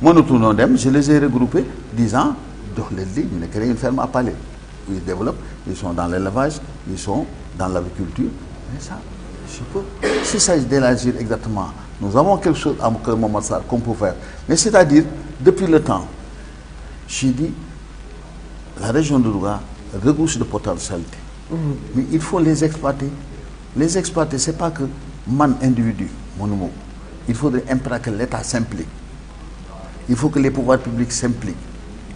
mënatu noo dem je les ai regroupés 10 ans dox leen li ñu ne créé une ferme à Palais où ils développent ils sont dans l'élevage ils sont dans l'agriculture mais ça je peux s'il s'agit d'élargir exactement nous avons quelque chose à Kër Momar Sarr qu'on peut faire mais c'est-à-dire depuis le temps j'ai dit la région de Louga regorge de potentialité mais il faut les exploiter c'est pas que man individu mënuma ko il faudrait que l'État s'implique il faut que les pouvoirs publics s'impliquent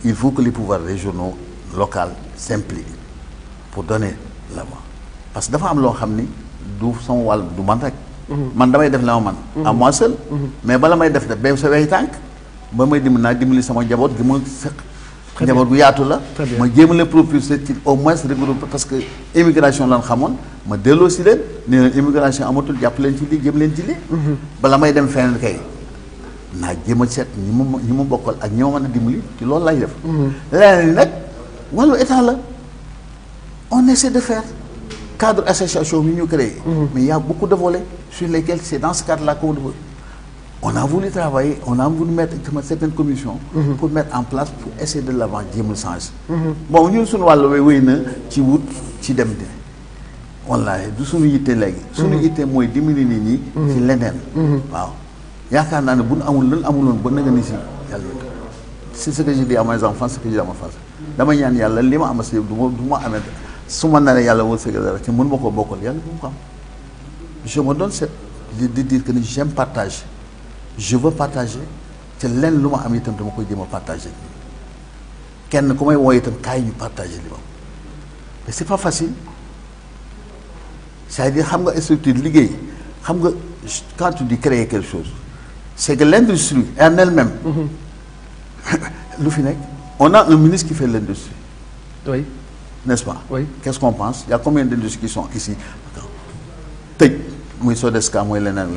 il faut que les pouvoirs régionaux locaux s'impliquent pour donner la main parce que dafa am loo xam ni du sama wàll du man rek man damay def la ma man à moi seul mais bala may def ba sa wey tànk ba may dimbali sama njaboot gi ma sëq njaboot gu yaatu la ma jéemale propulser ci au moins regrouper parce que immigration lan xamoon ma delloo si leen nee leen immigration amatul jàpp leen ci lii jëm leen ci lii bala may dem feneen kay naa jéem a seet ñi ma bokkal ak ñi ma mën a dimbali ci loolu lay def leneen li nag wàllu état la on essaie de faire cadre association bi ñu créé mais il y a beaucoup de volets sur lesquels c'est dans ce cadre-là qu'on veut on a voulu travailler on a voulu mettre certaines commissions pour mettre en place pour essayer de l'avant jéem a changer bon ñun suñu wàllu wéy na ci wut ci dem de wallaahi du suñu yitte léegi suñu yitte mooy dimbali nit ñi ci leneen waaw yaakaar naa ne bu nu amul lan amuloon ba nanga ni si yàlla c'est ce que je dis à mes enfants ce que je dis à ma femme dama ñaan yàlla li ma am si du ma amee su ma naree yàlla wërsëg dara ci mën ma koo bokkal yàlla bu mu ko am je me donne cette de dire que ni j'aime partager je veux partager te lenn lu ma am itam dama koy jéem a partager kenn ku may woo itam kaay ñu partager li ma mais c'est pas facile c'est-à-dire xam nga structure liggéey xam nga quand tu dis créer quelque chose c'est que l'industrie en elle-même lu fi nekk on a un ministre qui fait l'industrie oui n'est-ce pas oui qu'est-ce qu'on pense il y a combien d'industries qui sont ici tëj muy Sodesca mooy leneen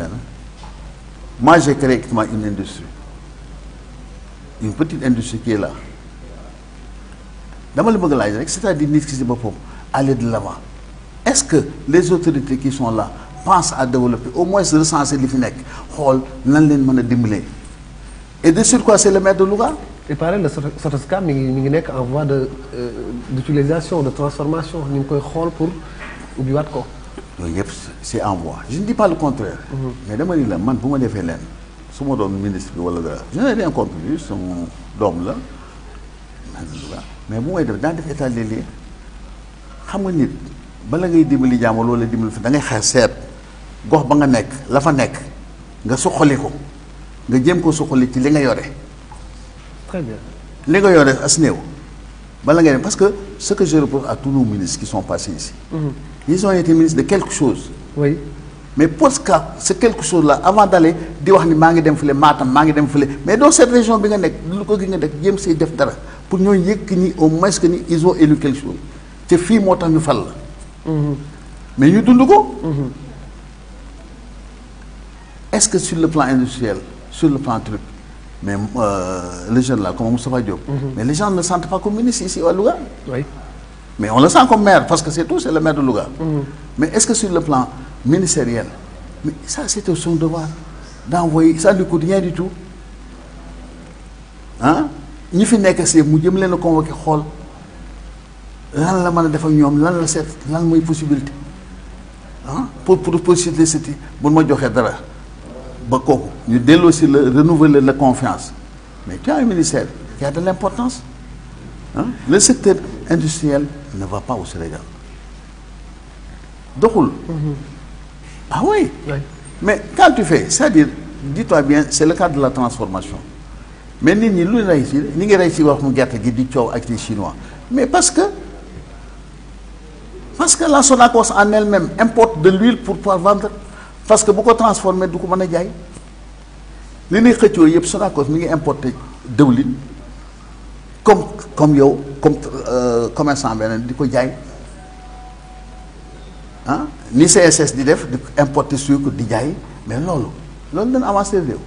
moi j'ai créé effectivement une industrie une petite industrie qui est là dama la bëgg laaj rek c'est-à-dire nit ki si boppam aller de l'avant est-ce que les autorités qui sont là pense à développer au moins recenser li fi nekk xool nan leen mën a dimbalee et de surcroît c'est le maire de Louga. il paraît le Sotascam mi ngi nekk en voie de d'utilisation de transformation ñu ngi koy xool pour ubbiwaat ko. yooyu yëpp c'est en voie je ne dis pas le contraire. mais dama ni la man bu ma defee leen su ma doon ministre bi wala dara je n'ai rien contre lui sama doom la mais bu may def daan def état des lieux xam nga nit bala ngay dimbali jàmm wala dimbali fi da ngay xaar seet gox ba nga nekk la fa nekk nga suqali ko nga jéem ko suqali ci li nga yore. très bien li nga yore as néew bala ngay dem parce que ce que je reproche à tous nos ministres qui sont passés ici. Ils ont été ministres de quelque chose. oui mais parce que ce quelque chose là avant d'aller di wax ni maa ngi dem fële Matam maa ngi dem fële mais dans cette région bi nga nekk lu ko gi nga nekk jéem say def dara pour ñooñu yëg ni au moins que ni ils ont élu quelque chose te fii moo tax ñu fal la. mais ñu dund ko. est-ce que sur le plan industriel sur le plan truc mais le jeune là comme Moustapha Diop. mais les gens ne le sentent pas comme ministre ici à Louga. oui mais on le sent comme maire parce que c'est tout c'est le maire de Louga. mais est-ce que sur le plan ministériel mais ça c'était son devoir d'envoyer ça ne coûte rien du tout ah ñi fi nekk si mu jëm leen a convoqué xool lan la mën a def ak ñoom lan la seet lan mooy possibilité ah pour possibilité bu ma joxee dara ba kooku ñu delloo si la renouveler la confiance mais tu as un ministère qui a de l'importance ah le secteur industriel ne va pas au Sénégal doxul. ah oui. mais quand tu fais c'est-à-dire dis-toi bien c'est le cas de la transformation mais nit ñi lu rey ci ñi ngi rey ci wax mu gerte gi di coow ak les chinois mais parce que la Sonacos en elle-même importe de l'huile pour pouvoir vendre parce que bu ko transformer du ko mën a jaay li ñuy xëccoo yëpp Sonacos mi ngi importer dëwlin comme yow comme commerçant beneen di ko jaay ah ni CSS di def di importer sucre di jaay mais loolu dana avancer réew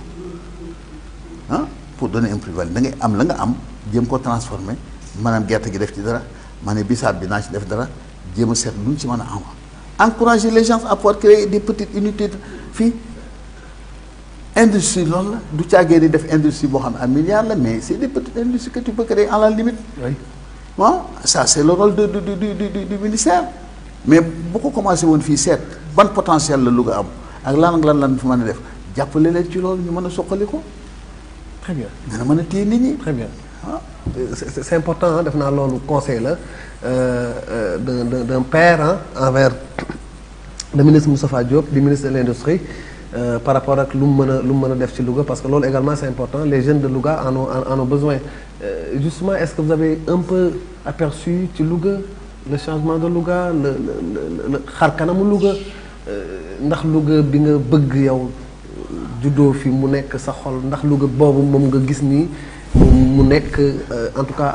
ah pour donner un plus-value da ngay am la nga am jéem ko transformer maanaam gerte gi def ci dara ma ne bisaab bi naa ci def dara jéem a seet lu ñu ci mën a am encourager les gens à pouvoir créer des petites unités fii industrie loolu la du caagee di def industrie boo xam ne à milliards la mais c'est des petites industries que tu peux créer à la limite. oui bon ça c'est le rôle du ministère mais bu ko commencé woon fii seet ban potentiel la Louga am ak lan fi mën a def jàppale leen ci loolu ñu mën a soqali ko. très bien dana mën a téye nit ñi. très bien ah c'est important def naa loolu conseil la d'un père envers le ministre Moustapha Diop du ministre de l'Industrie par rapport ak lu mu mën a def ci Louga parce que loolu également c'est important les jeunes de Louga en ont besoin justement est-ce que vous avez un peu aperçu ci Louga le changement de Louga le xar kanamu Louga ndax Louga bi nga bëgg yow juddoo fi mu nekk sa xol ndax Louga boobu moom nga gis nii mu nekk en tout cas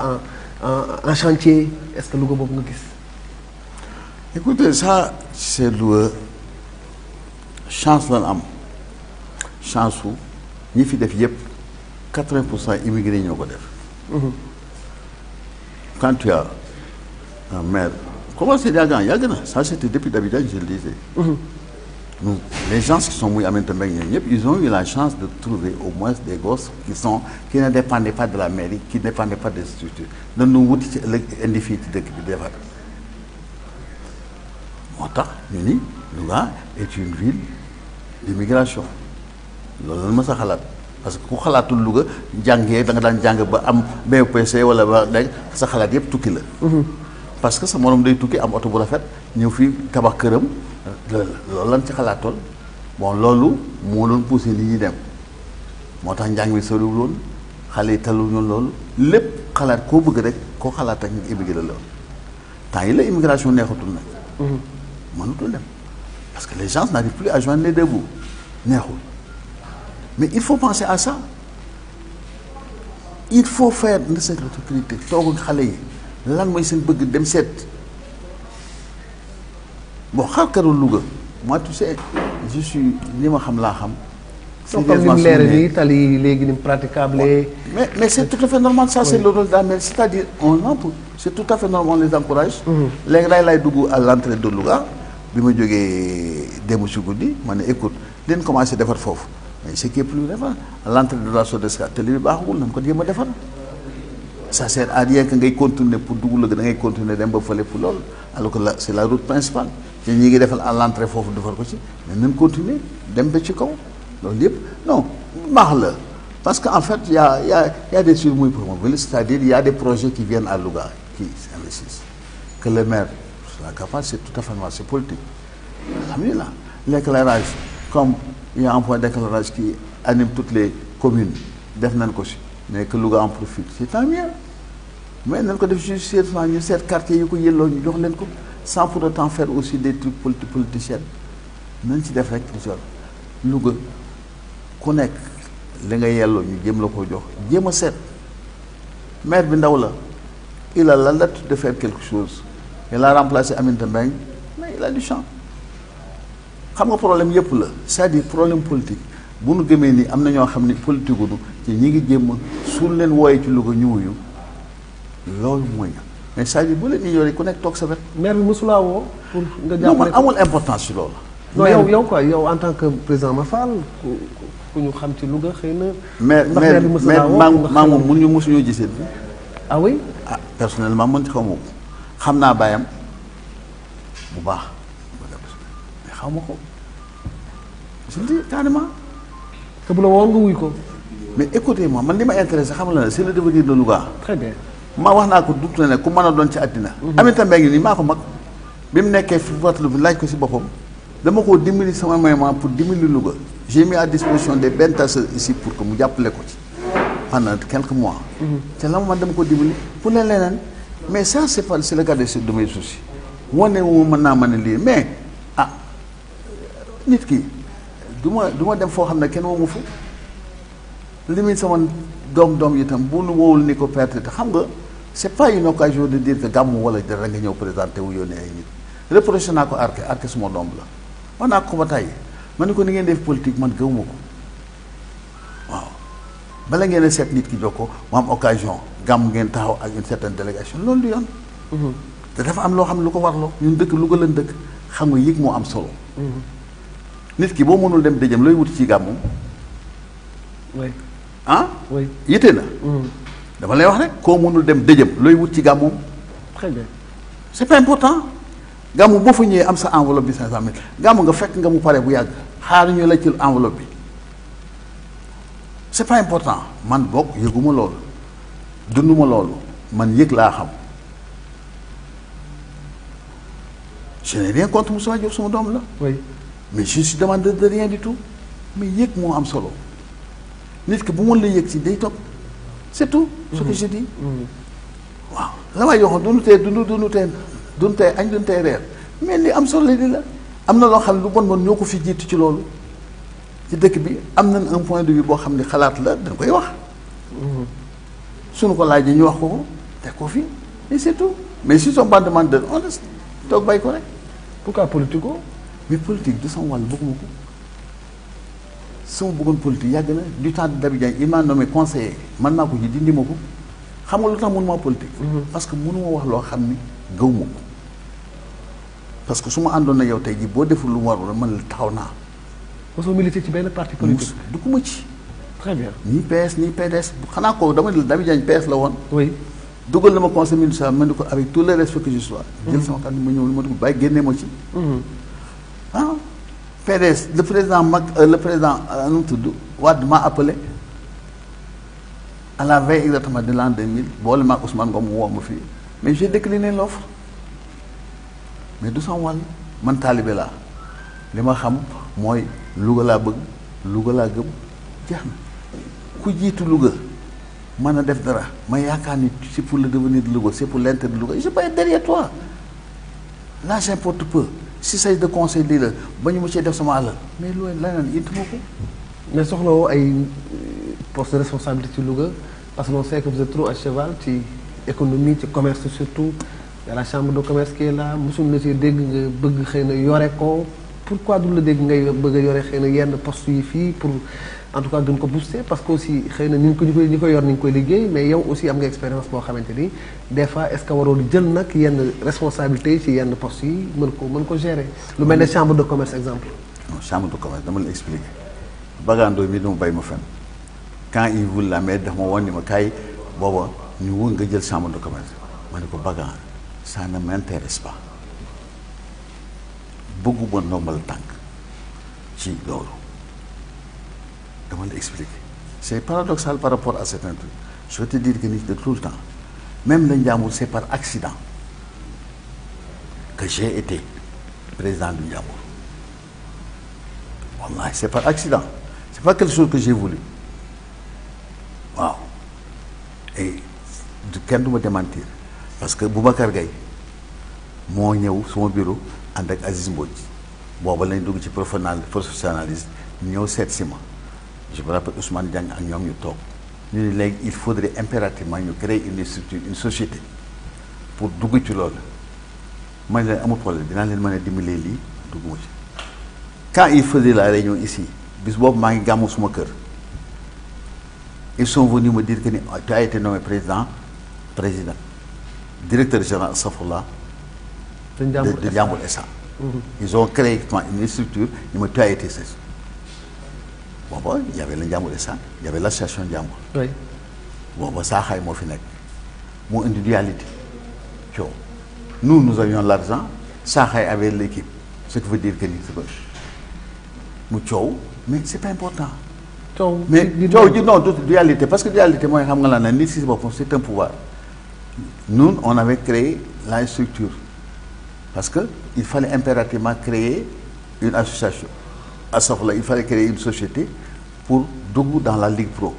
en chantier est-ce que Louga boobu nga gis. écoutez ça c'est Louga chance lan am chance su ñi fi def yëpp 80% immigrés ñoo ko def. quand tu as un maire comment c'est yàgg na ça c'était depuis d'Abidjan je le disais. nous les gens qui sont muy Aminata Mbengue ñoom ñëpp ils ont eu la chance de trouver au moins des gosses qui ne dépendaient pas de la mairie qui ne dépendaient pas des structures dañu wuti ci ëllëg indi fii ci dëkk bi defar moo tax ñu ni Louga est une ville d'immigration loolu la ma sa xalaat parce que ku xalaatul Louga jàngee da nga daan jàng ba am BPC wala ba léegi sa xalaat yëpp tukki la. parce que sa morom day tukki am oto bu rafet ñëw fii tabax këram loolu lan ci xalaatoon bon loolu moo doon poussé nit ñi dem moo tax njàng mi soriwul woon xale yi talu ñoon loolu lépp xalaat koo bëgg rek koo xalaat ak ñu immigré la temps yi la immigration neexatul nag. mënutul dem parce que les gens n'arrivent plus à joindre les deux bouts neexul mais il faut penser à ça il faut faire ne serait-ce que l'autorité toog ak xale yi lan mooy seen bëgg dem seet bon xarkaru Louga moi tu sais je suis li ma xam laa xam. comme ni mu leer nii tali yi léegi ni mu praticable. mais c'est tout à fait normal ça c'est le rôle de la mairie c'est-à-dire c'est tout à fait normal on les encourage. léegi lay dugg à l'entrée de Louga bi ma jógee démb si guddi ma ne écoute dañ commencé defar foofu mais ce qui est plus référent à l'entrée de la SODESCA tali bi baaxul nañ ko jéem a defar ça sert à rien que ngay continuer pour dugg la da ngay continuer dem ba fële pour loolu alors que là c'est la route principale te ñi ngi defal à l'entrée foofu defar ko ci mais nañ continuer dem ba ci kaw loolu yëpp non baax la parce que en fait y a des choses muy promovibles, c'est-à-dire il y a des projets qui viennent à Louga qui s'investissent que le maire soit capable, c'est tout à fait normal, c'est politique. Alhamdulillah. L'éclairage, comme il y a un point d'éclairage qui anime toutes les communes, mais que Louga en profite, c'est tant mieux. Mais nous avons juste cette quartier sans pour autant faire aussi des trucs politiciens. Nous avons fait plusieurs. Louga, connect, les gens yellow, nous avons fait maire Bindaoula, il a la lettre de faire quelque chose. Il a remplacé Aminata Mbengue, mais il a du champ. Xam nga problème yëpp la c'est-à-dire problème politique bu nu gëmee ni am na ñoo xam ne politique gu ci ñi ngi jéem a suul leen wooyee ci Louga ñu wuyu loolu mooy mais c'est-à-dire bu leen ñu yore ku nekk toog sa wet. maire bi mosulaa woo pour nga jàppale. non man amul importance ci loolu. non yow quoi yow en tant que président Mafal ku ñu xam ci Louga xëy na. mais maa moom mun ñu mosuñoo gisee. ah oui. ah personnellement man ci xaw ma ko xam naa baayam bu baax. xaw ma ko je dis carrément que bu la woo nga wuy ko mais écoutez-moi man li ma intéressé xam la c'est le devenir de Louga. très bien ma wax naa ko dut na ne ku mën a doon ci àddina Aminata Mbengue nii maa ko mag bi mu nekkee fi watlu bi laaj ko si boppam dama koo dimbali sama maman pour dimbali Louga j'ai mis à disposition des benn tasseurs ici pour que mu jàppale ko ci pendant quelques mois te la man dama ko dimbali pour leneen mais ça c'est pas c'est le cas de mes soucis wane wu mën naa mën a lii mais nit ki du ma dem foo xam ne kenn woomu fa li muy sama doom itam bu nu woowul ni ko perte te xam nga c'est pas une occasion de dire que gàmmu wala dara nga ñëw présenté wu yónnee ay nit reproché naa ko arke suma doom la wax naa ko ba tey ma ne ko ni ngeen def politique man gëwuma ko waaw bala ngeen a seet nit ki jox ko mu am occasion gàmm ngeen taxaw ak une certaine délégation loolu du yoon te dafa am loo xam ne lu ko warloo ñun dëkk lu ko leen dëkk xam nga yëg moo am solo nit ki boo mënul dem dëjëm looy wuti ci gàmmu. oui. ah. oui yite na. dama lay wax rek koo mënul dem dëjëm looy wut ci gàmmu. très bien. c'est pas important gàmmu boo fa ñëwee am sa enveloppe bi 500 000 gàmmu nga fekk nga mu pare bu yàgg xaaruñu la ci enveloppe bi c'est pas important man bokk yëguma loolu dunduma loolu man yëg laa xam je n'ai rien contre Moussa Diop sama doom la. oui. mais je suis demandeur de rien du tout mais yëg moo am solo nit ki bu mën la yëg si day topp c'est tout ce que je dis waaw la waay yoxoon duñu tey añ duñu tey reer mais li am solo li la am na loo xam ne lu bon ñoo ko fi jiitu ci loolu ci dëkk bi am nañ un point de vue boo xam ne xalaat la dañ koy wax suñu ko laajee ñu wax ko teg ko fii et c'est tout mais si sont pas demandeur on reste toog bàyyi ko rek pourquoi politico mais politique du sama wàll bëgguma ko sama bëggoon politique yàgg na du temps de Dabi Diagne il m'a nommé conseiller man maa ko ji dindi ma ko xam nga lu tax mënuma politique parce que mënuma wax loo xam ni gëw ma ko parce que su ma àndoon na yow tey jii boo deful lu mu warul man la taxaw naa mosoo milité ci benn parti politique du ko ma ci très bien ni PS ni PDS xanaa ko dama ne Dabi Diagne PS la woon oui dugal na ma conseil municipal ma ni ko avec tout le respect que je sois jël sama kàddu ma ñëw li ma dugg bàyyi génnee ma ci ah PDS le président le président nu mu tudd Wade m'a appelé à la veille exactement de l'an 2000 boole ma ak Ousmane Ngom woo ma fii mais j'ai décliné l'offre mais du sama wàll man taalibe laa li ma xam mooy Louga laa bëgg Louga laa gëm jeex na ku jiitu Louga mën a def dara ma yaakaar ni c'est pour le devenir de Louga c'est pour l'intérêt de Louga je peux être derrière toi là j'importe peu si say de conseil lii la ba ñu mu cee def sama àll mais loolu leneen ituma ko mais soxla woo ay poste de responsabilité ci Louga parce que on sait que vous êtes trop à cheval ci économie ci commerce surtout y a la chambre de commerce qui est là mosul na ci dégg nga bëgg xëy na yore ko pourquoi du la dégg ngay bëgg a yore xëy na yenn poste yi fii pour en tout cas gën ko booster parce que aussi xëy na ñi ko yor ni ñu koy liggéey mais yow aussi am nga expérience boo xamante ni des fois est-ce que waroo di jël nag yenn responsabilités yi ci yenn postes yi mën ko gérer lu mel ne chambre de commerce exemple. non chambre de commerce dama la expliquer bagandoo mi dama bay ma fen quand il voulait la mettre dafa ma woon ni ma kaay booba ñu wër nga jël chambre de commerce ma ne ko bagan ça ne m'intéresse pas bëgguma ndombal tànk ci loolu dama la expliquer c'est paradoxal par rapport à certains trucs je vais te dire que ni de tout le temps même le Ndiambour c'est par accident que j'ai été président du Ndiambour wallahi c'est par accident c'est pas quelque chose que j'ai voulu waaw et kenn du ma démentir parce que Boubacar Gaye moo ñëw suma bureau ànd ak Aziz Mbodj booba lañ dugg ci professionnalisme ñëw seet si ma je me rappelle Ousmane Diagne ak ñoom ñu toog ñu ne léegi il faudrait impérativement ñu créer une structure une société pour dugg ci loolu ma ne leen amul problème dinaa leen mën a dimbalee lii dugguma ci quand il faisait la réunion ici bis boobu maa ngi gàmmu suma kër ils sont venus me dire que ni tu as été nommé président directeur général Safrula de Ndiambour SA. Ils ont créé une structure, ils m'ont tout a été cessé. Bon, il y avait le Ndiambour SA, il y avait l'association Ndiambour. Oui. Bon, ça a été mon individualité. Nous avions l'argent, ça avait l'équipe. Ce qui veut dire que nous mais c'est pas important. Mais non, dualité, parce que dualité, moi, c'est un pouvoir. Nous, on avait créé la structure. Parce qu'il fallait impérativement créer une association. À ce moment-là, il fallait créer une société pour Dougou dans la Ligue Pro.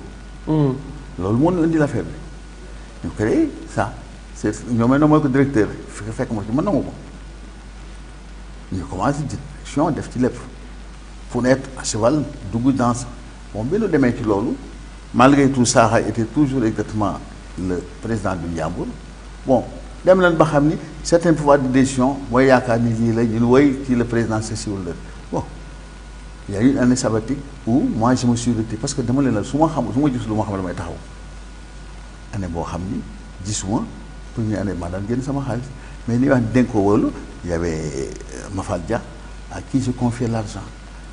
Le monde a dit l'affaire. Nous créons ça. Nous avons nommé le directeur. Nous commençons à dire, pour être à cheval, Dougou dans ça. Bon, bien nous démettons l'eau. Malgré tout ça, il était toujours exactement le président du Ndiambour. Bon, certains pouvoirs de décision, moi, il y a le président Cécile. Bon, il y a eu une année sabbatique où moi je me suis retiré parce que je me suis dit que je me suis dit que 10 mois, première année, mais il y avait Mafaldia à qui je confiais l'argent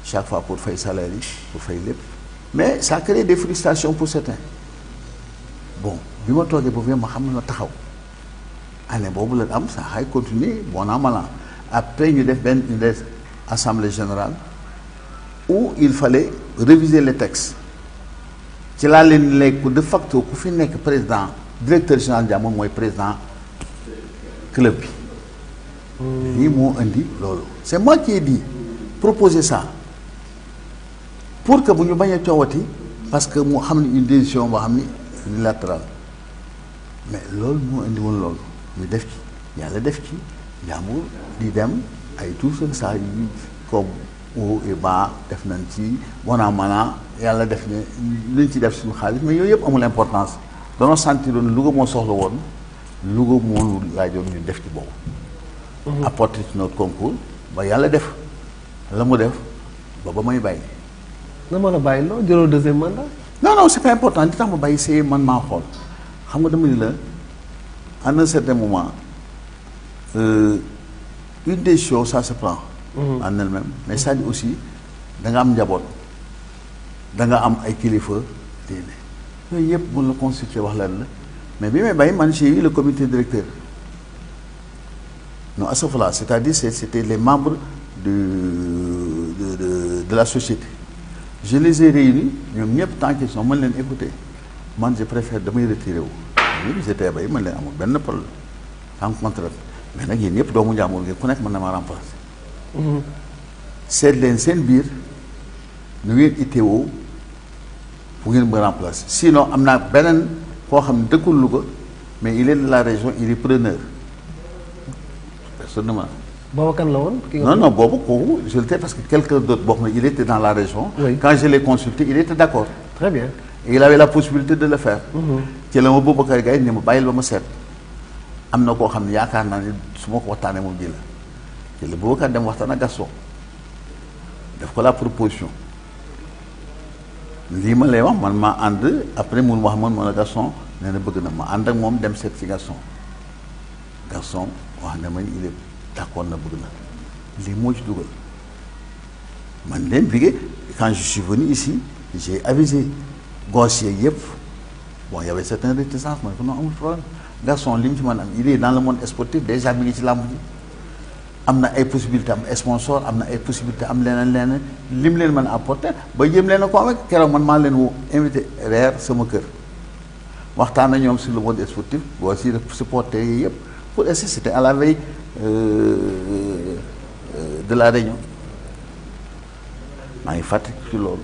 chaque fois pour faire salaire, pour faire les. Mais ça a créé des frustrations pour certains. Bon, je me suis dit que je me suis année boobu la am ça a continué bon an mal an après ñu def benn une assemblée générale où il fallait réviser les textes ci laa leen léegi de facto ku fi nekk président directeur général Ndiambour mooy président club bi lii moo indi loolu c'est moi qui ai dit proposer ça pour que bu ñu bañ a coowati parce que mu xam ne une décision boo xam ni unilatérale mais loolu moo indi woon loolu ñu def ci yàlla def ci Ndiambour di dem ay tout ça yi comme haut et bas def nañ ci bona mana yàlla def ne luñ ci def suñu xaalis mais yooyu yëpp amul importance danoo sentir woon Louga moo soxla woon Louga moo laajoon ñu def ci boobu apporter ci notre concours ba yàlla def la mu def ba may bàyyi na ma la bàyyi loo jëloo deuxième mandat non c'est pas important li tax ma bàyyi c'est man maa xool xam nga dama ni la à un certain moment, une des choses, ça se prend en elle-même. Mais ça dit aussi, da nga am njaboot da nga am ay kilifa diine yooyu yëpp mën la constituer wax leen la mais bi may bàyyi man j'ai eu le comité directeur non à ce moment-là c'est-à-dire c'était les membres de la société je les ai réunis ñoom ñëpp tant qu'ils sont mën leen écouter man je préfère damay retirer wu j'étais bay man leen amul benn problème sans contrainte mais nag yéen ñëpp doomu Ndiambour ngeen ku nekk mën na ma remplacer seet leen seen biir nu ngeen itteewoo fu ngeen ma remplacer sinon am naa beneen koo xam ne dëkkul Louga mais il est de la région il est preneur personne ne m'a boobu kan la woon non boobu kooku je l'étais parce que quelqu'un d'autre boo xam ne il était dans la région quand je l'ai consulté il était d'accord très bien et il avait la possibilité de le faire ci la ma Boubacar Gaye ne ma bàyyil ba ma seet am na koo xam ne yaakaar naa ne su ma ko waxtaanee moom ji la ci la Boubacar dem waxtaan ak Gaston def ko la proposition lii ma lay wax man maa ànd après mun wax man ma la Gaston nee na bëgg na ma ànd ak moom dem seet ci Gaston wax ne ma il est d'accord na bëgg na lii moo ci dugal man leen liggéey quand je suis venu ici j'ai avisé gauche yeeg yëpp bon y avait certaines réticences man ko non amul problème Gaston li mu ci mën am il est dans le monde sportif déjà mi ngi ci làmb ji am na ay possibilité am sponsor am na ay possibilité am leneen lim leen mën a apporter ba jëm leen a ko amee keroog man maa leen woo invité reer sama kër waxtaan na ñoom sur le mode sportif boo aussi supporter yi yëpp pour essayer c'était à la veille de la réunion maa ngi fàttali ci loolu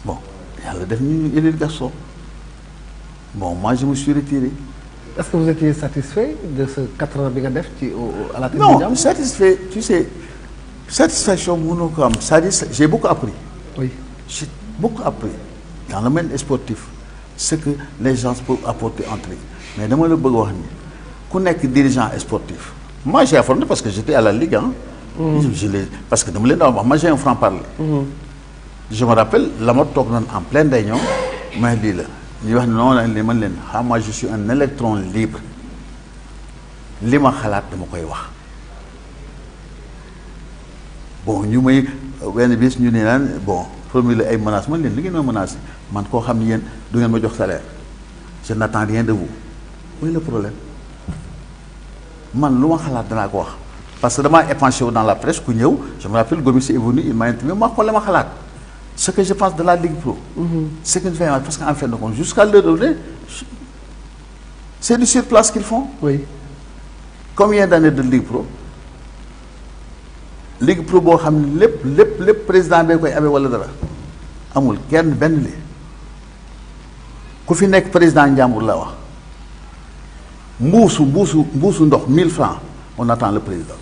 bon yàlla def ñu élire Gaston bon moi je me suis retiré. Est-ce que vous étiez satisfait de ce 4 ans bi nga def ci à la tête du non Jambour? satisfait tu sais satisfaction mënoo ko am c'est-à-dire j'ai beaucoup appris. Oui. J'ai beaucoup appris dans le domaine sportif ce que les gens peuvent apporter entre eux mais dama la bëgg wax ni ku nekk dirigeant sportif moi j'ai affronté parce que j'étais à la Ligue hein. Parce que dama leen daan wax moi j'ai un franc-parler. Je me rappelle la ma toog noonu en pleine réunion mais lii la ñuy wax ne non li man leen xam moi je suis un électron libre li ma xalaat dama koy wax bon ñu may benn bis ñu ne naan bon formuler ay menaces man leen li ngeen ma menacé man koo xam ne yéen du ngeen ma jox salaire je n'attends rien de vous mooy le problème man lu ma xalaat danaa ko wax parce que damaa épanché wu dans la presse ku ñëw je me rappelle Gomis est venu il m'a intimé ma xool la ma xalaat ce que je pense de la Ligue Pro. Ce que je fais parce qu'en fin de compte jusqu'à l'heure d'aujourd'hui c'est du sur place qu'ils font. Oui. Combien d'années de Ligue Pro boo xam ne lépp président bee koy amee wala dara amul kenn benn li ku fi nekk président Njàmbur la wax mbuusu ndox 1000 francs on attend le président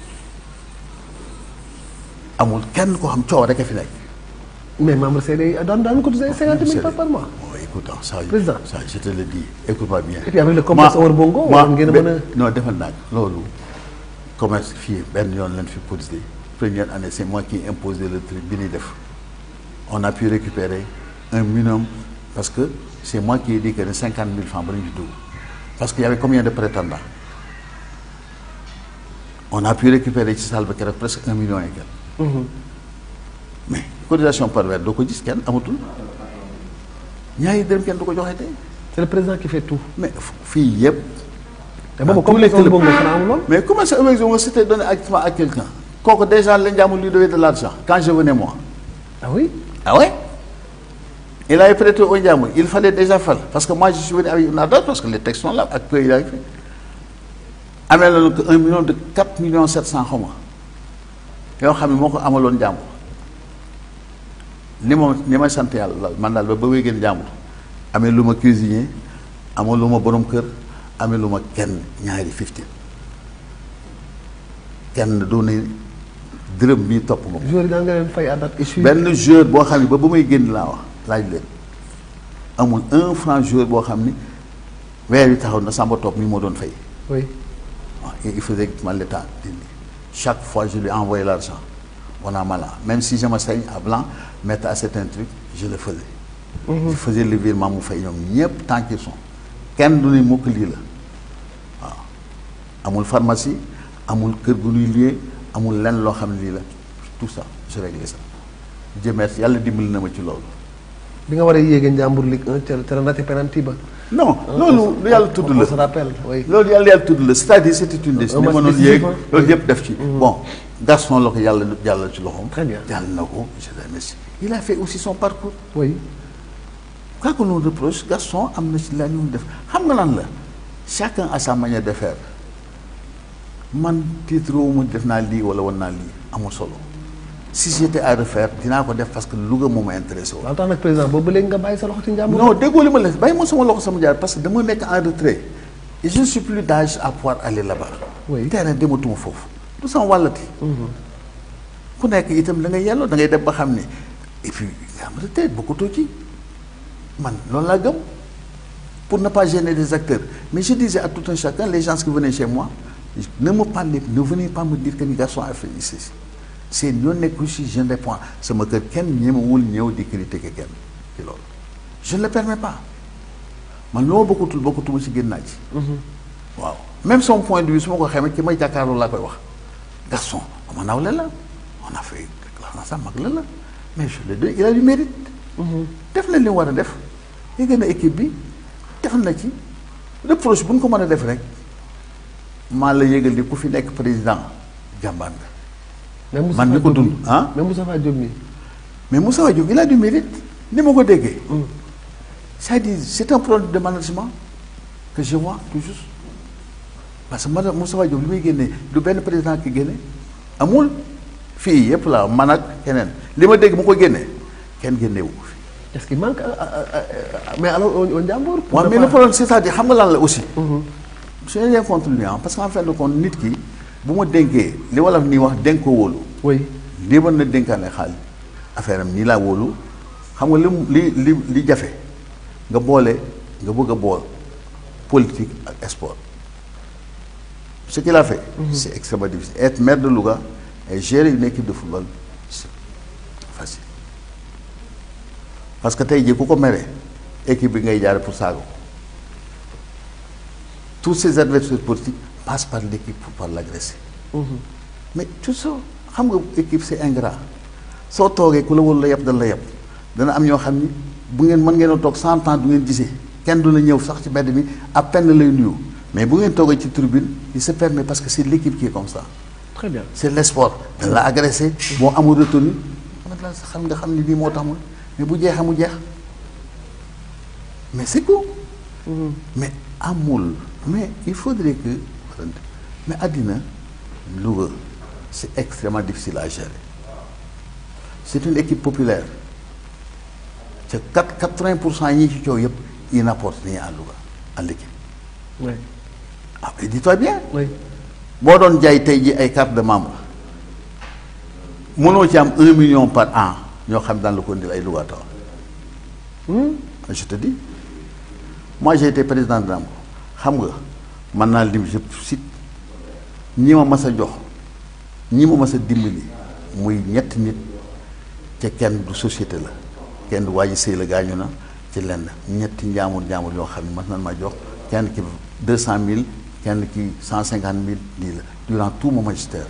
amul kenn koo xam coow rek a fi nekk. Mais membre CD daan cotiser 50 000 par mois. Oh, écoute, président ça je te le dis écoute-moi bien. Et puis avec le commerce Omar Bongo. ngeen mën a non defal naa loolu commerce fii benn yoon lañ fi cotiser première année c'est moi qui ai imposé le truc bi ñuy def on a pu récupérer un minimum parce que c'est moi qui ai dit que ne 50 000 francs ba ñu ci dugg parce qu'il y avait combien de prétendants on a pu récupérer ci salle ba keroog presque 1 million et quelques. Mais cotisation par weer doo ko gis kenn amatul ñaari dërëm kenn du ko joxe tey. C'est le président qui fait tout. mais fii yëpp. te boobu comme les bongo xanaa amul woon. mais comment ça c'était donné activement à quelqu'un kooku déjà la Njàmbur lui devait de l'argent quand je venais moi. Ah oui. Ah ouais. Il avait prêté au Njàmbur il fallait déjà faire parce que moi je suis venu avec une adresse parce que les textes sont là ak peu il a fait amee la ko 1 million de 4 millions 700 xaw ma yoo xam ne moo ko amaloon Njàmbur. li ma sant yàlla man daal ba wéy gën Njàmbur amee lu ma cuisinier amee lu ma borom kër amee lu ma kenn ñaari 50 kenn doon dërëm bii topp nga ko. joueur yi daan nga leen fay à date échue. benn joueur boo xam ne ba may génn laa wax laaj leen amul 1 franc joueur boo xam ni weer yi taxaw na Samba Top mi moo doon fay. Oui. waaw il faisait exactement l'état chaque fois je lui envoyais l'argent on a mal même si je me saigne à blanc mettre à certains trucs je le faisais. Je faisais le virement mu fay ñoom ñëpp tant qu'ils sont kenn du ne mukk lii la waaw amul pharmacie amul kër gu ñuy lié amul lenn loo xam ne lii la tout ça je réglais ça jëmeet yàlla dimbali na ma ci loolu. bi nga war a yéege Njàmbur Ligue 1 te raté penalty ba. non loolu lu yàlla tudd la on se rappelle oui. loolu yàlla tudd la c'est-à-dire c'était une décision. ma noonu yéeg loolu yëpp def ci. bon Gaston la ko yàlla ci loxoom. Très bien yàlla na ko je le remercie. Il a fait aussi son parcours. Oui. Quoi que l'on reproche Gaston am na ci la ñu def xam nga lan la chacun a sa manière de faire man titre wu mu def naa lii wala wan naa lii amul solo si j'étais à refaire dinaa ko def parce que Louga moo ma intéressé woon. waaw tax nag président boobu ba léegi nga bàyyi sa loxo ci Njàmbur. non déggoo li ma la bàyyi ma sama loxo sama jaar parce que dama nekk en retrait et je ne suis plus d'âge à pouvoir aller là-bas. Oui. terrain dematuma foofu du sama wàllati. ku nekk itam da ngay yelloo da ngay dem ba xam ne et puis nga am retraite bokkutoo ci man loolu laa gëm pour ne pas gêner des acteurs mais je disais à tout un chacun les gens qui venaient chez moi ne venez pas me dire que ni Gaston a fait ici seen yoon nekku si je ne réponds sama kër kenn ñemewul ñëw di critiquer kenn ci loolu je ne le permets pas man loo bokkutuma ci génn naa ci waaw même son point de vue su ma ko xamee ci may jàkkaarloo laa koy wax Gaston ma nawle la on a fait sax mag la mais je le dis il a du mérite def na li mu war a def yëg na équipe bi def na ci reproche bu ñu ko mën a def rek maa la yëgal di ku fi nekk président jàmbaan nga man ni ko dund ah mais Moustapha Diop nii mais Moustapha Diop il a du mérite ni ma ko déggee c'est-à-dire c'est un problème de management que je vois toujours parce que madame Moustapha Diop li muy génnee du benn président ki génne amul fii yëpp la man ak keneen li ma dégg mu ko génne kenn génnewu ko fi. est-ce qu'il manque mais alors au Ndiambour. waaw mais le problème c'est-à-dire xam nga lan la aussi. je n'ai rien contre lui parce que en fin de compte nit ki bu ma dénkee li wolof nii wax dénk ko wóolu. oui lii mën na dénkaane xaalis affaire am nii laa wóolu xam nga li jafe nga boole nga bëgg a bool politique ak sport. Ce qu'il a fait, c'est extrêmement difficile. Être maire de Louga et gérer une équipe de football, c'est facile. Parce que tey jii ku ko mere équipe bi ngay jaare pour saaga ko tous ces adversaires politiques passent par l'équipe pour pouvoir l'agresser. Mais tout ça xam nga équipe c'est ingrat soo toogee ku la wóolu la yeb dana la yeb dana am ñoo xam ni bu ngeen mën ngeen a toog 100 ans du ngeen gisee kenn du la ñëw sax ci mbedd mi à peine lay nuyu mais bu ngeen toogee ci tribune il se permet parce que c'est l'équipe qui est comme ça. Très bien. C'est le sport. dañ la agressé boo amul retenu xam nga xam ni lii moo tax ma mais bu jeexee mu jeex mais c'est tout. mais amul mais il faudrait que mais àddina Louga c'est extrêmement difficile à gérer c'est une équipe populaire te 80% yi ci coow yëpp ils n'apportent rien à Louga à l'équipe. Oui. Ah mais dis-toi bien. Oui. boo doon jaay tey ji ay carte de membre mënoo ci am 1 million par an ñoo xam daan la ko indil ay Lougateurs. Je te dis moi j'ai été président de Ndambo xam nga mën naa lim je cite ñi ma mas a jox ñi ma mas a dimbali muy ñetti nit te kenn du société la kenn du waaji sëy la gaañu na ci lenn ñetti njaamur yoo xam ne mas nañ ma jox kenn ki 200 000 kenn ki 150 000 lii la durant tout mon magistère.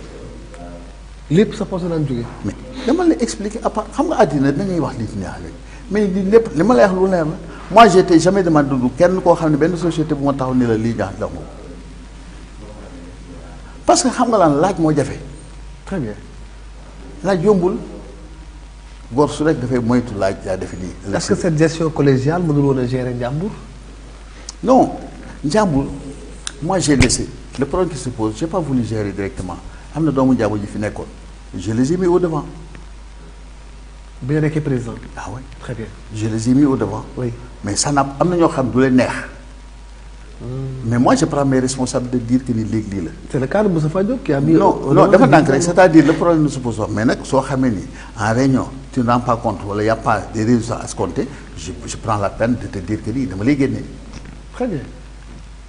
lépp sa poche daan jógee. mais dama la expliquer à part xam nga àddina da ngay wax li ci neex rek mais lii lépp li ma lay wax lu leer la moi j'étais jamais demandé du kenn koo xam ne benn société bu ma taxaw ni la lii jox ma ko parce que xam nga lan laaj moo jafe. Très bien. laaj yombul góor su rek dafay moytu laaj yaa defe nii. est-ce que cette gestion collégiale mënul woon a gérer Ndiambour. non Ndiambour moi j'ai laissé le problème qui se pose j'ai pas voulu gérer directement am na doomu Ndiambour ji fi nekkoon je les ai mis au devant. bi nga nekkee président. ah oui Très bien. je les ai mis au devant. Oui. mais ça n'a am na ñoo xam du leen neex. mais moi je prends mes responsabilités de dire que ni léegi lii la. C'est le cas de Moustapha Diop qui a mis. non dafa ndànk rek c'est-à-dire le problème ne se pose pas mais nag soo xamee ni en réunion tu ne rends pas compte wala y a pas des résultats à escompter je prends la peine de te dire que nii dama lay génne. Très bien.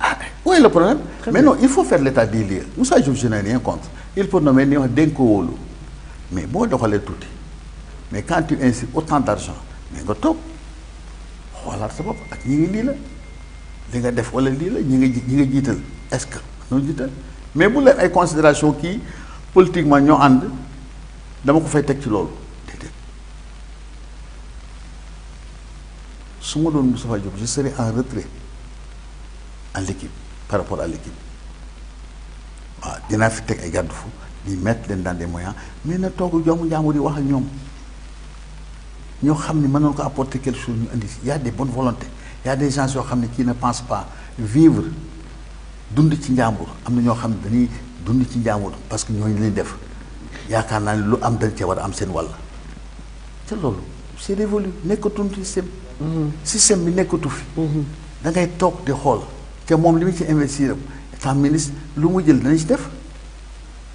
ah où est le problème. Très mais bien. non il faut faire l'état des lieux Moussa Diop je n'ai rien contre il faut nommer ni wax dénk ko wóolu mais boo doxalee tuuti mais quand tu insistes autant d'argent mais nga toog xoolaat sa bopp ak ñi ngi lii la li nga def wala lii la ñi nga jiital est-ce que ñoo jiital mais bu leen ay considération kii politiquement ñoo ànd dama ko fay teg ci loolu déedéet su ma doon Moustapha Diop je serais en retrait à l'équipe par rapport à l'équipe waaw dinaa fi teg ay garde fou di mettre leen dans des moyens mais na toog joomu njàmbur yi wax ak ñoom ñoo xam ne mën nañu ko apporter quelque chose ñu indi y a des bonnes volontés y a des gens yoo xam ne qui ne pensent pas vivre dund ci njàmbur am na ñoo xam ne dañuy dund ci njàmbur parce que ñooñu lañ def yaakaar naa ne lu am dañ ca war a am seen wàll te loolu c'est révolu nekkatul système. système bi nekkatu fi. da ngay toog di xool te moom li mu ci investir état ministre lu mu jël dana ci def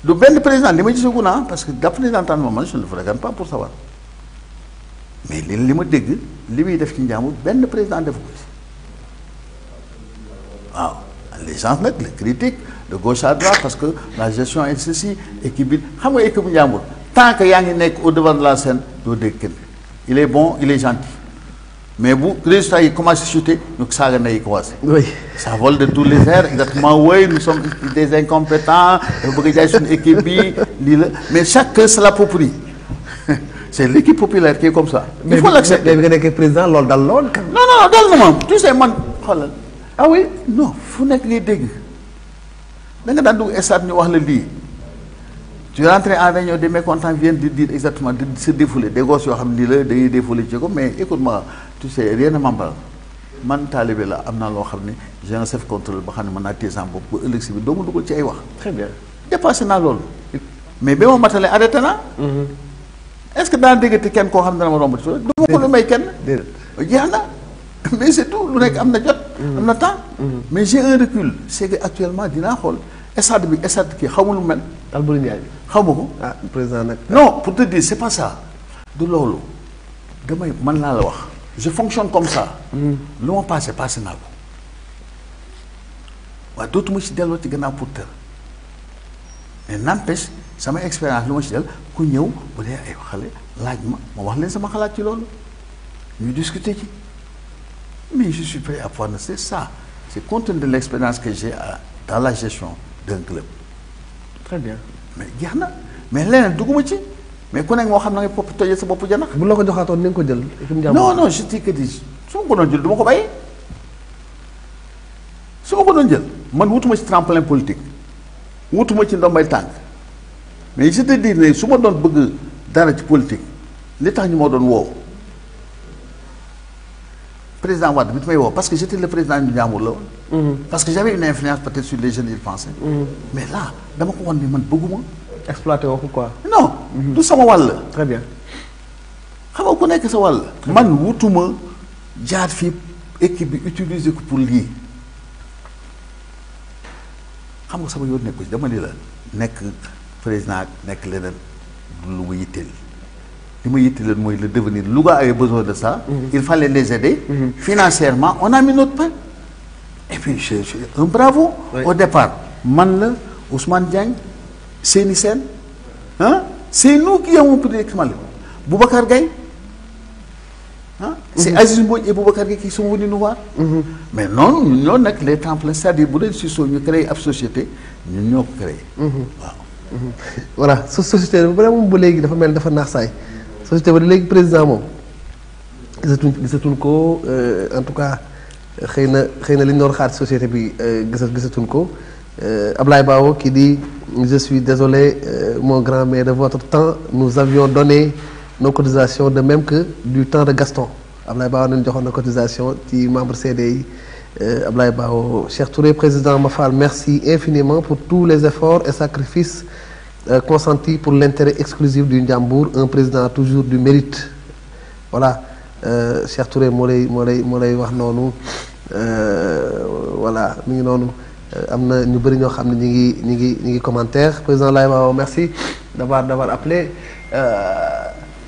du benn président li ma gisagu naa parce que d'après les entendements man je ne le fréquente pas pour savoir mais li ma dégg li muy def ci njàmbur benn président def ko ci waaw les gens nag le critiquent de gauche à droite parce que la gestion est ceci équipe bi xam nga équipe bu njàmbur tant que yaa ngi nekk au devant de la scène doo dégg kenn il est bon il est gentil mais bu résultat yi commencé chuter ñu saaga na yi commencé. oui ça vole de tous les airs exactement oui nous sommes des incompétents dafa bëgg a jaay suñu équipe bi lii la mais chacun se l'approprie c'est l'équipe populaire qui est comme ça. il faut l'accepter mais bi nga nekkee président loolu dal lool. non dal na ma tu sais man xoolal ah oui non fu nekk ngay dégg da nga daan dugg stade ñu wax la lii tu rentres en réunion des mécontents viennent de dire exactement de se défouler des gosses yoo xam ni la dañuy défouler ci ko mais écoute-moi tu sais rien ne m'emballe man taalibe la am naa loo xam ne j'ai un chef contrôle ba xam ne mën naa téye sama bopp ba ëllëg si bi doo ma dugal ci ay wax. très bien dépassé naa loolu mais ba ma matalee arrêté naa. est-ce que daan déggati kenn koo xam ne dana ma romb ci loolu. du ma ko lu may kenn. jeex na mais c'est tout lu nekk am na jot. am na temps. mais j'ai un recul c'est que actuellement dinaa xool stade bi stade kii xaw ma lu mel. Albouri Ndiaye xaw ma ko. ah président nag. non pour te dire c'est pas ça du loolu damay man laa la wax je fonctionne comme ça. lu ma passé naa ko waaye dootuma ci delloo ci gannaaw pour tër mais n'empêche sama expérience lu ma ci del ku ñëw bu dee ay xale laaj ma wax leen sama xalaat ci loolu ñu discuter ci mais je suis prêt à prendre c'est ça c'est compte tenu de l'expérience que j'ai dans la gestion d'un club. très bien mais jeex na mais leneen dugguma ci mais ku nekk moo xam na nga bopp tojee sa bopp janax. bu la ko joxaatoon ni nga ko jël. non je dis que su ma ko doon jël du ma ko bàyyi su ma ko doon jël man wutuma ci tremplin politique wutuma ci ndombay tànk mais je te dis ne su ma doon bëgg dara ci politique li tax ñu moo doon woow président Wade bi may woo parce que j'étais le président du Ndiambour la woon. parce que j'avais une influence peut-être sur les jeunes ils pensaient. mais là dama ko wan ne man bëgguma. exploité woo ko quoi. non du sama wàll. très bien. xam nga ku nekk sa wàll. man wutuma jaar fii équipe bi utiliser ko pour lii xam nga sama yoon nekk ko dama ni la nekk président ak nekk leneen lu ma yitteel li ma yitteel mooy le devenir Louga avait besoin de ça. il fallait les aider. financièrement on a mis notre pain. et puis je un bravo. Oui. Au départ man la Ousmane Diagne Seyni Sène ah c'est nous qui avons pris l'expérience Boubacar Gaye ah. c'est Aziz Mbodj et Boubacar Gaye qui sont venus nous voir. mais non ñun ñoo nekk les tremplins c'est-à-dire bu dee si soo ñu créé ab société ñun ñoo ko créé. waaw. voilà société bu dee moom ba léegi dafa mel dafa naax saay société ba léegi président moom gisatuñ ko en tout cas xëy na li ñu doon xaar société bi gisatuñ ko Ablaye Bao qui dit je suis désolé mon grand mais de votre temps nous avions donné nos cotisations de même que du temps de Gaston Ablaye Bao nañ joxoon na cotisation ci membre CD yi Ablaye Bao Cheikh Touré président Mafal merci infiniment pour tous les efforts et sacrifices consentis pour l'intérêt exclusif du Ndiambour un président toujours du mérite voilà Cheikh Touré moo lay wax noonu voilà mi ngi noonu am na ñu bëri ñoo xam ne ñi ngi commentaire président Laye Bao merci d'avoir appelé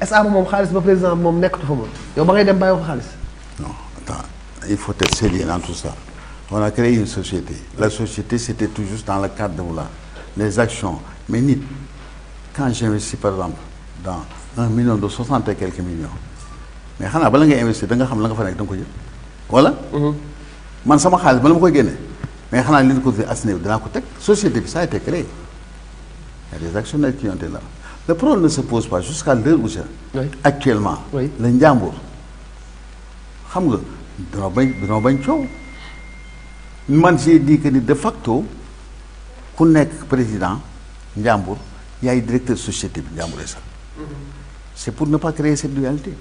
SA moom xaalis ba président moom nekkatu fa moom yow ba ngay dem bàyyi ko xaalis. non attends il faut être sérieux dans tout ça on a créé une société la société c'était toujours dans le cadre de les actions mais nit quand j'investis par exemple dans 1 million de 60 et quelques millions mais xanaa bala ngay investir da nga xam la nga fa nekk da nga ko jël wala. man sama xaalis bala ma koy génne mais xanaa li ñu ko asné dinaa ko teg société bi ça a été créé il y a des actionnaires qui ont été là le problème ne se pose pas jusqu'à l'heure où actuellement. oui le Ndiambour xam nga danoo bañ coow man j'ai dit que ni de facto ku nekk président Ndiambour yaay directeur société bi Ndiambour sax c'est pour ne pas créer cette dualité.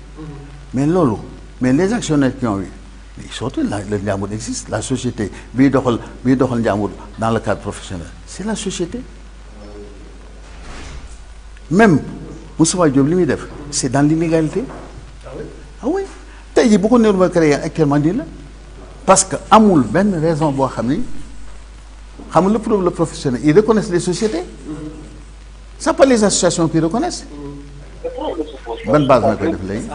mais loolu mais les actionnaires qui ont eu mais surtout le Ndiambour existe la société biy doxal Ndiambour dans le cadre professionnel c'est la société même Moustapha Diop li muy def c'est dans l'illégalité. ah oui tey jii bu ko néew ba créer actuellement nii la parce que amul benn raison boo xam ni xam nga le problème le professionnel ils reconnaissent les sociétés c'est pas les associations qui reconnaissent ban base mooy koy def léegi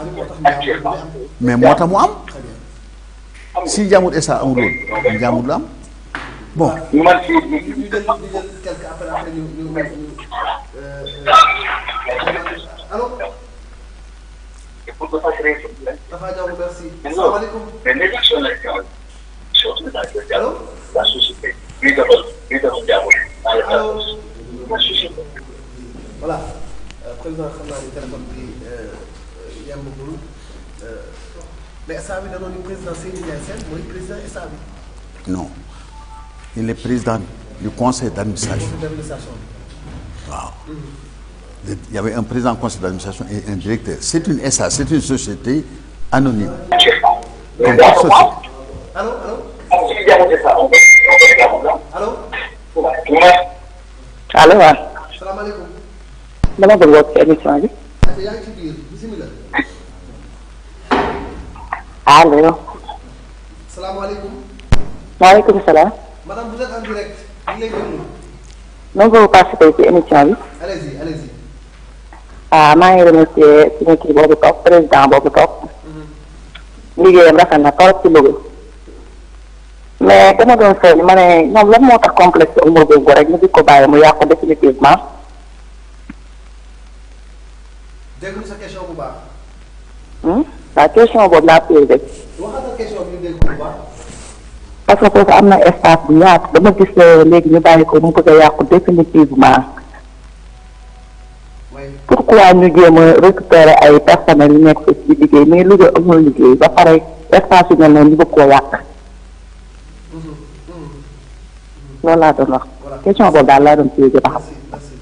mais moo tax mu am si Ndiambour SA amul woon Ndiambour la am bon. Mais les actions locales sont la société. Lui devons dialogue dans la société. Voilà. Président xam naa ni téléphone bi yàmbagul mais instant bi dañoo ni président Seydou Ndiaye Sène mooy président instant bi. Non. Il est président du conseil d'administration. Wow. Il y avait un président du conseil d'administration et un directeur. C'est une SA, c'est une société anonyme. Comme toute société. Allô. allo waaw. salaamaaleykum. dama bëgg wax ci émission bi. yaa ngi ci biir bisimilah. allo. salaamaaleykum. maaleykum salaam. madame vous êtes en direct. ñu ngi lay déglu. ma bëgg participer ci émission bi. allez-y. maa ngi remercier suñu kii boobu toog président boobu toog. liggéeyam rafet na trop ci Louga. mais dama doon seetlu ma ne ñoom lan moo tax complexe Umar boobu rek ñu di ko bàyyi mu yàqu définitivement. dégg nga sa question bu baax. la question boobu laa posé. waxal sa question bi ñu dégg bu baax. parce que foofu am na espace bu yaatu dama gis léegi ñu bàyyi ko mu bëgg a yàqu définitivement. pourquoi ñu jéem a récupérer ay personnels yu nekk fii di liggéey mais Louga amul liggéey ba pare espace yu mel noonu ñu bëgg koo yàq. loolu laa doon wax question boobu daal laa doon posé ba xam. merci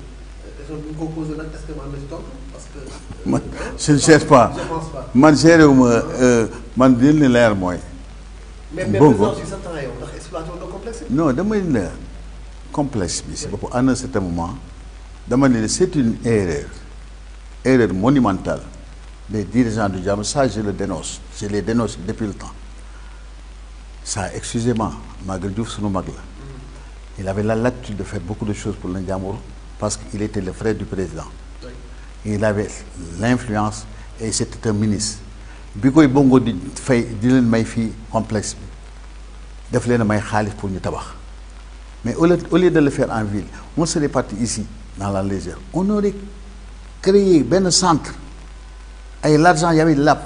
question bi ñu ko posé nag est-ce que man la ci tontu parce que. Man, je ne cherche pas. Je pense pas. Man géré wu ma man li leer mooy. mais Bongo. président si sa temps yow ndax exploité woon na complexe. Non damay ne complexe bi si bopp à un certain moment dama ne c'est une erreur monumentale des dirigeants du Jambour. Ça je le dénonce, je les dénonce depuis le temps. Ça, excusez-moi, Maguette Diouf sunu mag la. Il avait la latitude de faire beaucoup de choses pour le Jambour parce qu'il était le frère du président. Il avait l'influence et c'était un ministre. Bi koy Bongo di fay di leen may fii complexe bi def leen a may xaalis pour ñu tabax mais au lieu de le faire en ville on serait parti ici dans la légère on aurait créé benn centre ay l'argent y avait la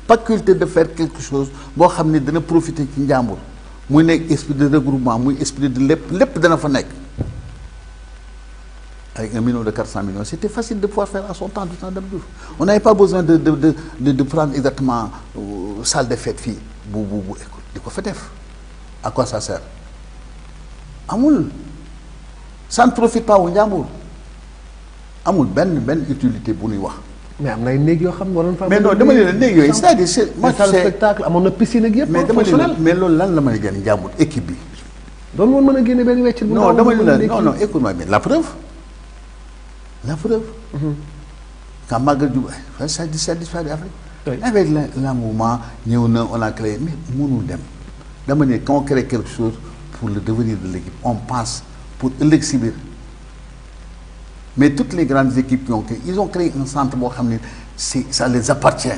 faculté de faire quelque chose boo xam ne dana profiter ci Njàmbur muy nekk esprit de regroupement muy esprit de lépp dana fa nekk avec 1 million de 400 millions c'était facile de pouvoir faire à son temps du temps d'Abdou Diouf on n'avait pas besoin de prendre exactement salle de fête fii bu écoute di ko fa def à quoi ça sert amul ça ne profite pas au Njàmbur amul benn utilité bu ñuy wax. mais am na ay néeg yoo xam ne waroon fa. mais non dama ne la néeg yooyu c'est-à-dire c'est moi salle spectacle amoon na piscine ak yëpp. mais dama ne la mais loolu lan la mën a jël Njàmbur équipe bi. doon woon mën a génne benn weccit bu non dama ne la non écoute-moi mais la preuve. Quand Maguette Diouf ça disparu Afrique. Avec l'engouement ñëw na on a créé mais mënul dem dama ne quand on crée quelque chose pour le devenir de l'équipe on pense pour ëllëg si biir mais toutes les grandes équipes qui ont créé ils ont créé un centre boo xam ne ça les appartient.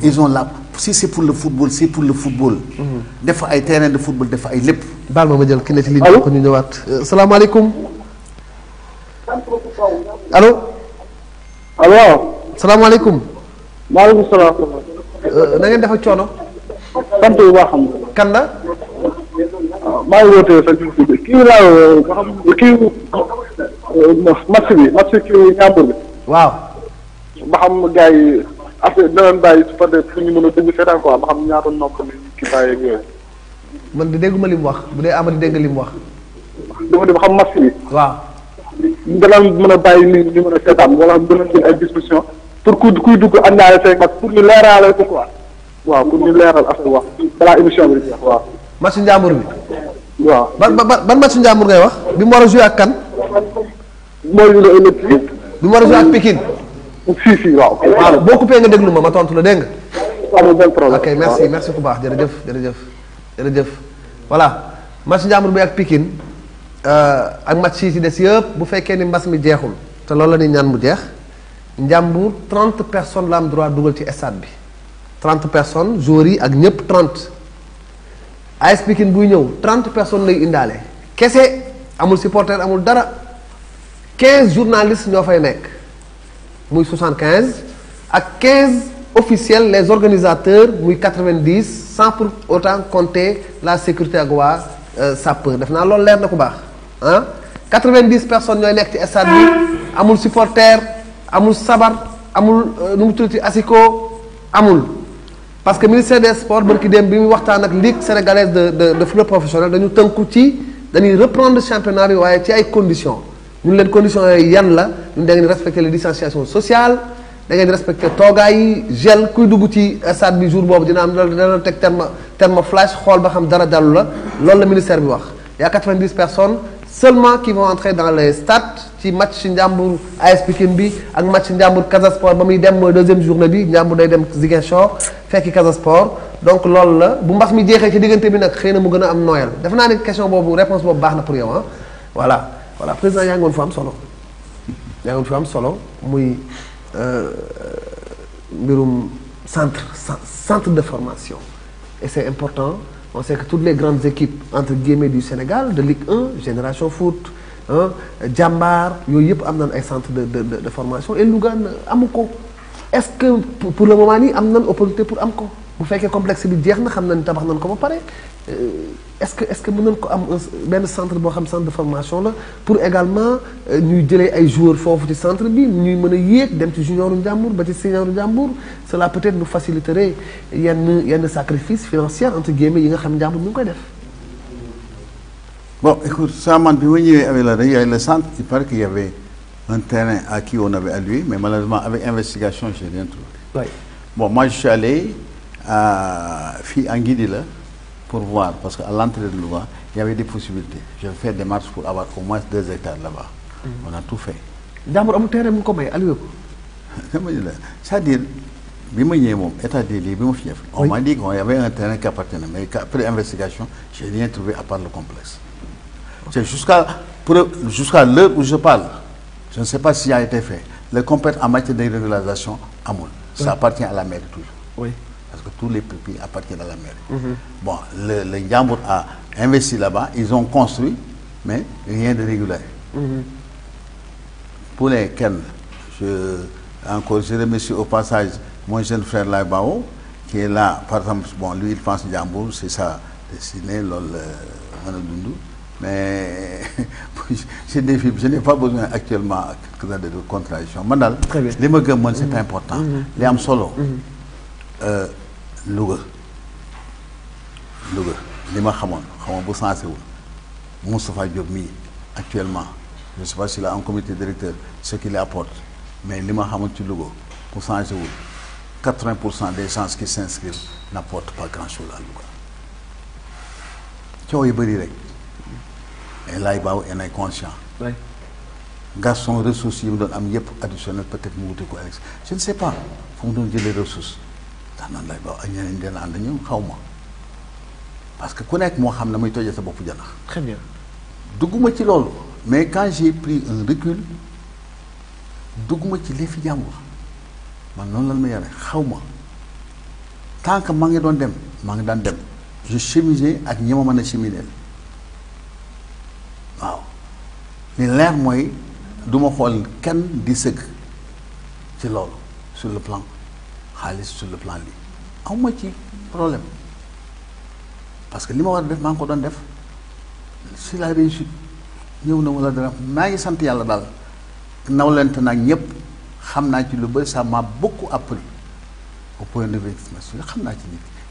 Ils ont là si c'est pour le football c'est pour le football. Def ay terrain de football def ay lépp. baal ma jël ki ne ci ligne bi ko ñu ñëwaat. salaamaaleykum. allo. allo. salaamaaleykum. maaleykum salaam. na ngeen def ak coono. sant bu baax xam nga. kan la. maa ngi wootee sa kii laa ba xam kii match kii Njàmbur bi. waaw. ba xam gars yi affaire dinañ bàyyi su fekkee pour ñu mën a dugg seetaan quoi ba xam ñaata nopp ni kii bàyyi ak yooyu. man de dégguma li mu wax bu dee Amady dégg nga li mu wax. dama dem xam match bi. waaw. danañ mën a bàyyi ni ñu mën a seetaan wala danañ jël ay dispositions pour kuy dugg àndaale say mag pour ñu leeralal ko quoi. waaw pour ñu leeral affaire wax balaa émission bi di jeex waaw. match Njàmbur bi. waaw ban match Njàmbur ngay wax bi mu war a joué ak kan. mooy le kii. bi mu war a joué ak Pikine. si waaw. waaw boo coupé nga déglu ma tontu la dégg nga. amul benn problème. ok merci ku baax jërëjëf voilà match Njàmbur bi ak Pikine ak match yi ci des yëpp bu fekkee ni mbas mi jeexul te loolu la ñuy ñaan mu jeex Njàmbur 30 personnes la am droit dugal ci stade bi 30 personnes joueurs yi ak ñëpp 30 AS Pikine buy ñëw 30 personnes lay indaale kese amul supporter amul dara 15 journalistes ñoo fay nekk muy 75 ak 15 officiels les organisateurs muy 90 sans pour autant compter la sécurité ak waa sapeur def naa loolu leer na ku baax ah 90 personnes ñooy nekk ci stade bi amul supporter amul sabar amul nu mu tuddati asiko amul parce que ministère des sports barki dem bi muy waxtaan ak ligue sénégalaise de football professionnel dañu tënku ci dañuy reprendre championnat bi waaye ci ay conditions ñun leen conditions yooyu yan la ñun da ngeen respecter les distanciations sociales da ngeen respecter toogaay yi gel kuy dugg ci stade bi jour boobu dina am dana teg thermoflash xool ba xam dara dalu la loolu la ministère bi wax y a 90 personnes seulement qui vont entrer dans les stades ci match Ndiambour AS Pikine bi ak match Ndiambour Casa Sport ba muy dem mooy deuxième journée bi Ndiambour day dem Ziguinchor fekki Casa Sport donc loolu la bu mbas mi jeexee ci diggante bi nag xëy na mu gën a am noyal defe naa ne question boobu réponse boobu baax na pour yow ah voilà président yaa ngi woon fu am solo muy mbirum centre de formation et c'est important on sait que toutes les grandes équipes entre guillemets du Sénégal de Ligue 1 Génération Foot Jambar yooyu yëpp am nañ ay centre de formation et Louga amu ko est-ce que pour le moment nii am nañ opportunité pour am ko bu fekkee complexe bi jeex na xam nañ tabax nañ ko ba pare est-ce que mën nañ ko am benn centre boo xam centre de formation la pour également ñuy jëlee ay joueurs foofu ci centre bi ñuy mën a yéeg dem ci junioru Ndiambour ba ci senioru Ndiambour cela peut-être nous faciliterait yenn sacrifice financier entre guillemets yi nga xam Ndiambour ñu ngi koy def. Bon, écoute, ça m'a dit avec la il y a le centre, il paraît qu'il y avait un terrain à qui on avait alloué, mais malheureusement, avec investigation, je n'ai rien trouvé. Oui. Bon, moi, je suis allé à Anguidila pour voir, parce qu'à l'entrée de Louga, il y avait des possibilités. J'ai fait des marches pour avoir au moins 2 hectares là-bas. On a tout fait. D'abord, on a un terrain comme alloué. C'est-à-dire, on m'a dit qu'il y avait un terrain qui appartenait, mais après l'investigation, je n'ai rien trouvé à part le complexe. C'est jusqu'à l'heure où je parle, je ne sais pas s'il a été fait. Le compète en matière de régularisation, Amoul, ça appartient à la mairie toujours. Oui. Parce que tous les pays appartiennent à la mairie. Bon, le Ndiambour a investi là-bas, ils ont construit, mais rien de régulier. Pour les Ken, je remercie au passage mon jeune frère Laibao, qui est là, par exemple, bon, lui il pense Ndiambour, c'est ça, dessiné, Manadundu. Mais je n'ai pas besoin actuellement de contradiction. Très bien. Les me c'est important. Les am solo. Louga. Les ma xamone bu sensé wul. Moustapha Diop mi actuellement, je ne sais pas s'il a un comité directeur ce qu'il apporte, mais les ma xamone ci Louga bu sensé wul. 80% des gens qui s'inscrivent n'apportent pas grand-chose à Louga. Ciow yi bari rek. Et là, il est conscient. Oui. Garçon, ressources, il me donne un additionnel, peut-être je ne sais pas. Il faut me donner les ressources. Parce que connaître moi, je sais pas. Très bien. Mais quand j'ai pris un recul, tant que je chemisais avec Niamana cheminel. Wow. Mais l'air, moi, je me dis qu'un disque, c'est l'eau, sur le plan, sur le plan. Il y a un problème. Parce que ce que je fais, c'est la réussite. Je suis senti à la balle. Ça m'a beaucoup appris au point de vue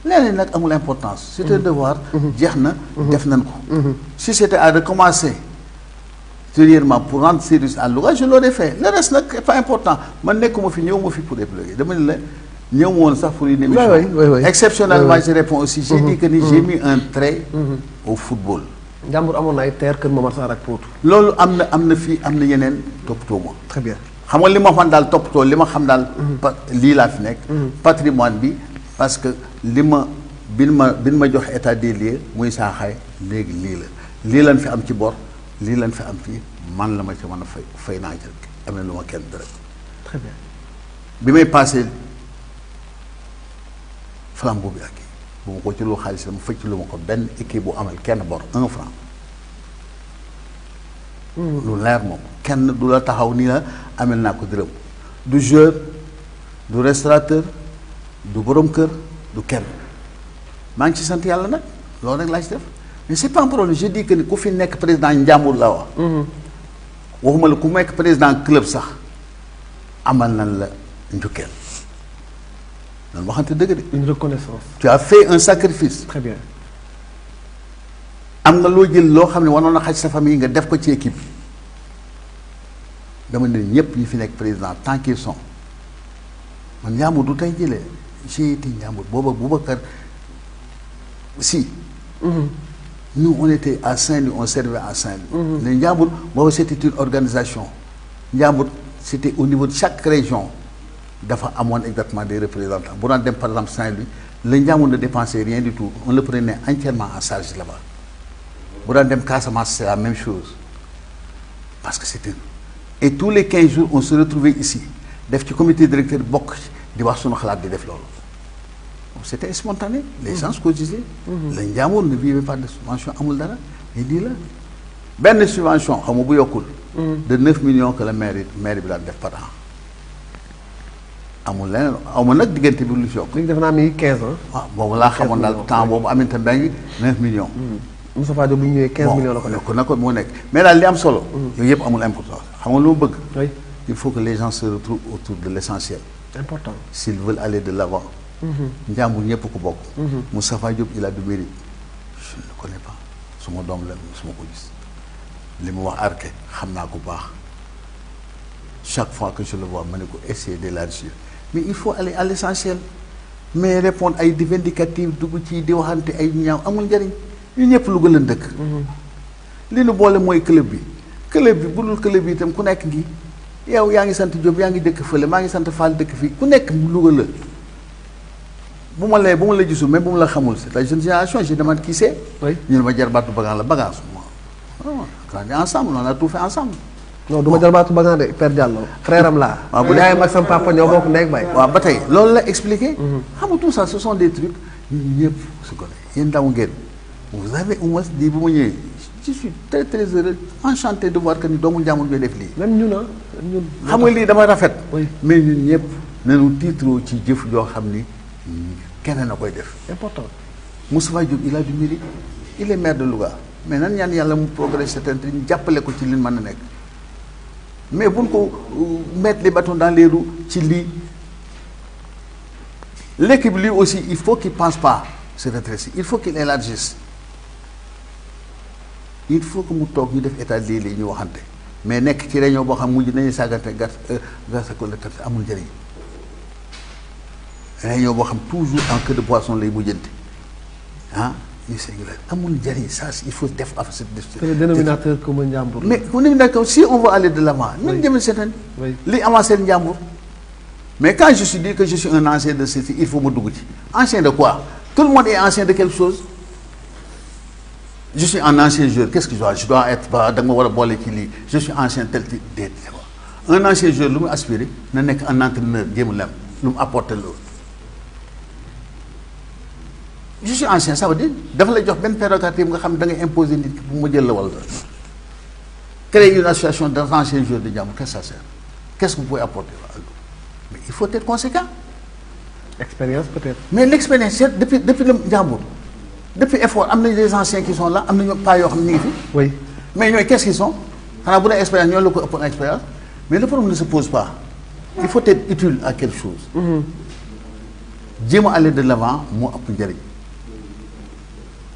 de l'importance. C'était un devoir. Si c'était à recommencer ultérieurement pour rendre service à Louga, je l'aurais fait. Le reste n'est pas important. Je ne suis pas pour déployer. Exceptionnellement, je réponds aussi. J'ai dit que j'ai mis un trait au football. Ndiambour amoon na ay terre Kër Momar Sarr ak Potou. Loolu am na fii am na yeneen toppatoo ma. Très bien. Xam nga li ma fan daal toppatoo li ma xam daal lii laa fi nekk. Patrimoine bi parce que li ma bin ma jox état des lieux muy saaxaay léegi lii lan fi am ci bor lii lan fi am fii man la ma ci mën a fay naa jël amee lu ma kenn dara. Très bien. bi may passé flambeau bi ak bu ma ko ci lu xaalis la mu fëcc lu ma ko benn équipe bu amal kenn bor 1 franc. lu leer moom kenn du la taxaw nii la amel naa ko dërëm du joueur du restaurateur du borom kër du kenn maa ngi ci sant yàlla nag loolu rek laa ci def mais c'est pas un problème je dis que ni ku fi nekk président njàmbur la wax. waxuma la ku nekk président club sax amal nañ la njukkeel nan waxante dëgg de. une reconnaissance. tu as fait un sacrifice. très bien. am nga loo jël loo xam ne waroon na xaj sa famille nga def ko ci équipe bi dama ne ñëpp ñi fi nekk président tant qu'ils sont man Njàmbur du tey jëlee j'ai été Njàmbur booba Boubacar si. nous on était à Saint-Louis on servait à Saint-Louis. le Njàmbur booba c'était une organisation Njàmbur c'était au niveau de chaque région dafa amoon exactement des représentants bu daan dem par exemple Saint-Louis le Njàmbur ne dépensait rien du tout on le prenait entièrement en charge là-bas. bu daan dem Casamance c'est la même chose parce que c'était et tous les 15 jours on se retrouvait ici def ci comité directeur bokk di wax sunu xalaat di def loolu c'était spontané les gens cotisaient le Njàmbur ne vivait pas de subvention amul dara mais lii la benn subvention xam nga bu yokkul de 9 millions que la maire bi daan def par an amul leneen amul nag diggante bi lu si yokk léegi def naa mi 15 ans. waaw boobu laa xamoon daal temps boobu Aminata Mbengue 9 millions Moustapha Diop bu ñu ñëwee 15 millions la ko def. na ko moo nekk mais daal li am solo. yooyu yëpp amul importance xam nga lu mu bëgg. oui il faut que les gens se retrouvent autour de l'essentiel. important. s'ils veulent aller de l'avant. Njàmbur ñëpp ko bokk. Moustapha Diop il a du mérite. je ne le connais pas suma doom la suma ko gis li mu wax arke xam naa ko baax chaque fois que je le vois ma ne ko essayer d'élargir mais il faut aller à l'essentiel mais répondre ay di vindicative dugg ci di waxante ay ñaaw amul njëriñ. ñu ñëpp Louga lañ dëkk. li nu boole mooy club bi bu dul club bi itam ku nekk ngi yow yaa ngi sant Diop yaa ngi dëkk fële maa ngi sant Fall dëkk fii ku nekk Louga la bu ma la gisul même bu ma la xamul c'est la jeune génération je demande qui c'est. oui ñu ne ma jarbaatu Bagan la Bagan grandi ensemble on a tout fait ensemble. non du ma jarbaatu Bagan de Père Diallo frère am laa. waaw bu yaayam ak sama papa ñoo bokk ndey ak baay. waaw ba tey loolu la expliqué. xam nga tout ça ce sont des trucs ñun ñëpp su ko yéen ndaw ngeen. vous avez au moins dit bu ma ñëwee je suis très très heureux enchanté de voir que ni doomu Njàmbur ñooy def lii. même ñun ñun. xam nga lii dama rafet. oui mais ñun ñëpp nañu tiitroo ci jëf joo xam ni kenn na koy def. important. Moustapha Diop il a du mérite il est maire de Louga mais nan ñaan yàlla mu progresser te ñu jàppale ko ci li mën a nekk mais buñ ko mettre les bâtons dans les roues ci lii l'équipe lui aussi il faut qu'il pense pas se redresser il faut qu'il élargisse. il faut que mu toog ñu def état lii ñu waxante mais nekk ci réunion boo xam mujj nañu sàggante gas ko lekkat amul njëriñ réunion boo xam toujours en queue de poisson lay mujjante ñu singulier amul njëriñ ça il faut def affaire c'est le dénominateur commun Njàmbur. mais dénominateur si on veut aller de l'avant ñun jëmee seetaan li avancé Njàmbur mais quand je suis dit que je suis un ancien de ceci il faut ma dugg ci ancien de quoi tout le monde est ancien de quelque chose. je suis un ancien joueur qu'est-ce que je dois être ba da nga ma war a boole ci lii je suis ancien tel type déet un ancien joueur lu mu aspiré na nekk un entraîneur jéem a lem lu mu apporter loolu je suis ancien ça veut dire dafa lay jox benn prérogative nga xam ne da ngay imposer nit ki pour mu jël la wala créer une association d'anciens joueurs de Njàmbur qu'est-ce que ça sert qu'est-ce que vous pouvez apporter mais il faut être conséquent. expérience peut-être. mais l'expérience c'est depuis le Njàmbur depuis effort am nañ des anciens qui sont là am nañu pas yoo xam ne ñu ngi fi. oui mais ñooy qu'est-ce qu'ils sont xanaa bu dee expérience ñoo la ko ëppoon expérience mais le problème ne se pose pas il faut être utile à quelque chose. jéem a aller de l'avant moo ëpp njëriñ.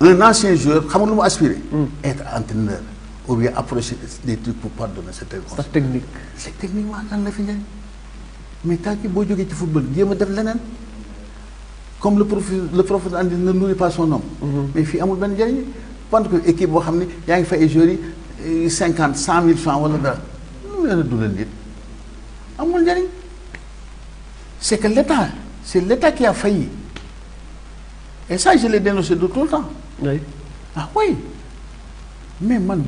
un ancien joueur xam nga lu mu aspiré. être entraîneur ou bien approcher des trucs pour pardonner certaines choses. sa technique. c'est techniquement lan la fi njëriñ mais tant que boo jógee ci football jéem a def leneen. comme le professeur andi ne nourrit pas son homme. mais fii amul benn njëriñ parce que équipe boo xam ne yaa ngi fay ay joueurs yi 50 100 000 francs wala dara nu leen a dundal nit amul njëriñ c'est que l'État qui a failli et ça je l'ai dénoncé de tout le temps. oui oui mais man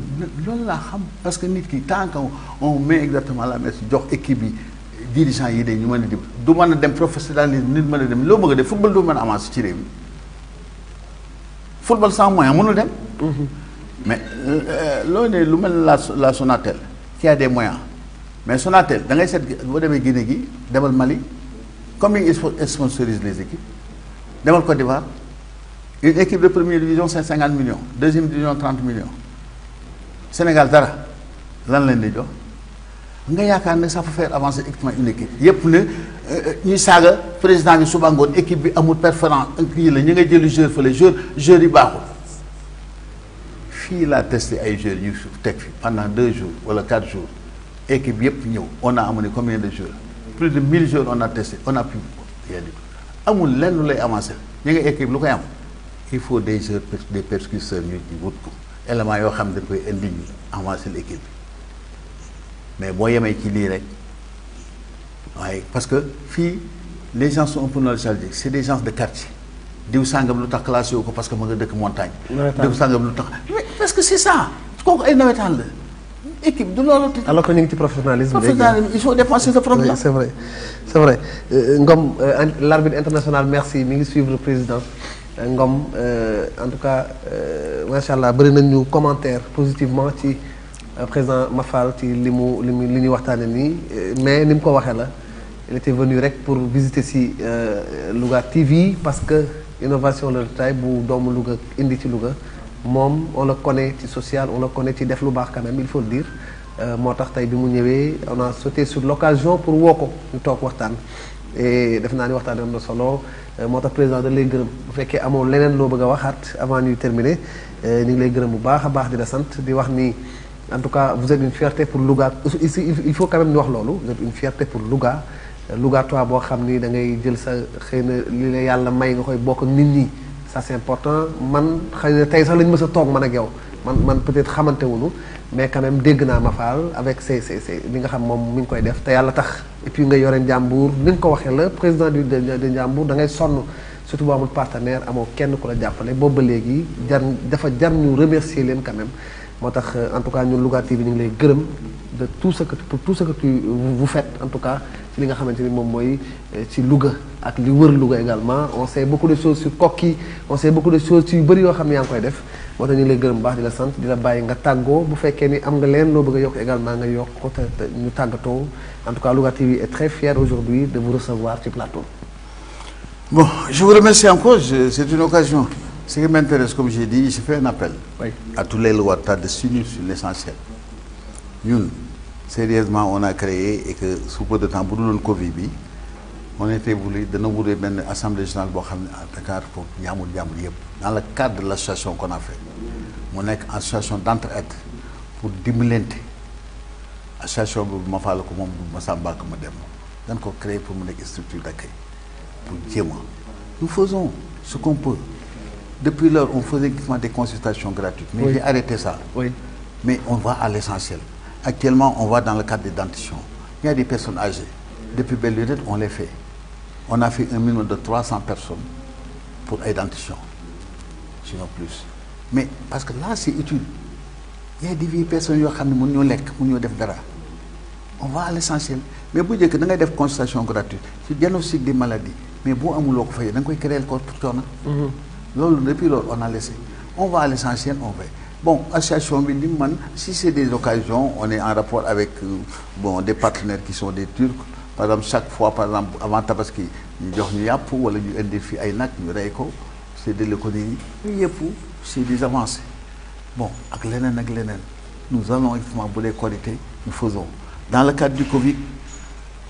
loolu laa xam parce que nit ki tant qu'on met exactement la messe jox équipe yi. dirigeants yi de ñu mën a dem du mën a dem professionnalisme nit mën a dem loo bëgg a def football du mën a avancer ci réew mi football sans moyen mënul dem. mais loolu ne lu mel la Sonatel qui a des moyens mais Sonatel da ngay seet boo demee Guinée gi demal Mali Combien ils sponsorisent les équipes? Demal Côte d'Ivoire, une équipe de première division, c'est 50 millions. Deuxième division, 30 millions. Sénégal, dara. Lan leen di jox nga yaakaar ne ça peut faire avancer une équipe yëpp ne ñuy saaga président bi suba ngoon équipe bi amul performance kii la ñu nga jëli joueur fële joueur yi baaxul fii laa testé ay joueurs ñu teg fi pendant 2 jours wala 4 jours équipe yëpp ñëw on a amené combien de joueurs plus de 1000 joueurs on a testé on a pu rien du tout amul lenn lu lay avancer ñu nga équipe lu koy am il faut des joueurs des percusseurs ñu wut ko éléments yoo xam ne dañ koy indi ñu avancer l'équipe bi mais boo yemee ci lii rek waaye parce que fii les gens sont un peu nostalgiques c'est des gens de quartier diw sàngam lu tax classé wu ko parce que ma nga dëkk montagne diw sàngam lu tax mais parce que c'est ça kooku ay nawetaan la équipe du loolu alors que ñu ngi ci professionnalisme il faut dépenser ce problème c'est vrai c'est vrai Ngom l'arbitre international merci mi ngi suivre le président Ngom en tout cas macha allah bëri nañu commentaire positivement ci président Mafal ci li ñuy waxtaane nii mais ni mu ko waxee la il était venu rek pour visiter si Louga TV parce que innovation la tay bu doomu Louga indi ci Louga moom on le connaît ci social on le connaît ci def lu baax quand même il faut le dire moo tax tey bi mu ñëwee on a sauté sur l'occasion pour woo ko ñu toog waxtaan et def naa ni waxtaan am na solo moo tax président da lay gërëm bu fekkee amoo leneen loo bëgg a waxaat avant ñuy terminer ñu ngi lay gërëm bu baax a baax di la sant di wax ni en tout cas vous êtes une fierté pour Louga ici il faut quand même ñu wax loolu vous êtes une fierté pour Louga Louga toi boo xam ni da ngay jël sa xëy na li la yàlla may nga koy bokk ak nit ñi ça c'est important man xëy na tey sax lañu mës a toog man ak yow man peut-être xamante wuñu mais quand même dégg naa Mafal avec ses li nga xam moom mi ngi koy def te yàlla tax et puis nga yore Njàmbur ni nga ko waxee la président de Njàmbur da ngay sonn surtout boo amul partenaire amoo kenn ku la jàppale boobu ba léegi dafa jar ñu remercier leen quand même moo tax en tout cas ñun Louga TV ñu ngi lay gërëm de tout ce que vous faites en tout cas ci li nga xamante ni moom mooy ci Louga ak li wër Louga également on sait beaucoup de choses sur Koki on sait beaucoup de choses ci yu bëri yoo xam ne yaa ngi koy def moo tax ñu ngi lay gërëm baax di la sant di la bàyyi nga tàggoo bu fekkee ni am nga leen loo bëgg a yokk également nga yokk ko te ñu tàggatoo en tout cas Louga TV est très fier aujourd'hui de vous recevoir ci plateau. Bon, je vous remercie encore, c'est une occasion. Ce qui m'intéresse, comme j'ai dit, je fais un appel à tous les Louatas de s'unir sur l'essentiel. Nous, sérieusement, on a créé et que sous peu de temps, pour le Covid, on était voulu de nous vouloir une assemblée générale à Dakar pour Yamou dans le cadre de l'association qu'on a fait. On est une association d'entraide pour diminuer l'association de Mafal comme Massamba comme Madame. Donc, on a créé pour une structure d'accueil. Pour Dieu. Nous faisons ce qu'on peut. Depuis lors, on faisait des consultations gratuites. Mais j'ai arrêté ça. Oui. Mais on va à l'essentiel. Actuellement, on va dans le cadre des dentitions. Il y a des personnes âgées. Depuis belle lurette, on les fait. On a fait un minimum de 300 personnes pour les dentitions. Sinon plus. Mais parce que là, c'est utile. Il y a des vieilles personnes qui ont des on va à l'essentiel. Mais si vous avez des consultations gratuites, si vous diagnostic des maladies, mais si vous avez créé le corps pour toi. Depuis lors, on a laissé. On va à l'essentiel, on va. Bon, association, si c'est des occasions, on est en rapport avec des partenaires qui sont des Turcs. Par exemple, chaque fois, par exemple, avant Tabaski, nous avons un défi à Inak, c'est de l'économie. C'est des avancées. Bon, avec l'ENN, nous allons effectivement pour les qualités, nous faisons. Dans le cadre du Covid,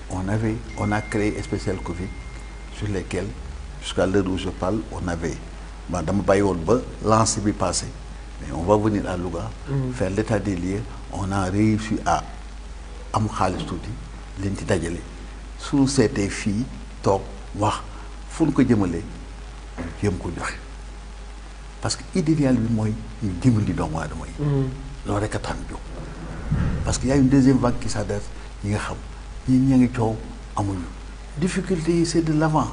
on a créé un spécial Covid sur lesquels, jusqu'à l'heure où je parle, on avait, Madame Bayolba, lancé bi passé. Mais on va venir à Louga, faire l'état des lieux. On a réussi à am Khalis Touti, l'enti dajale. Sous cette fille, top, wah, faut que jëmale, jëm ko joxe. Parce que l'idéal bi moy ñu dimbali doomu aadama yi. Loolu rek a tax ñu jóg. Parce qu'il y a une deuxième vague qui s'adresse, ñi nga xam ñi ngi coow amuñu. Difficulté c'est de l'avant.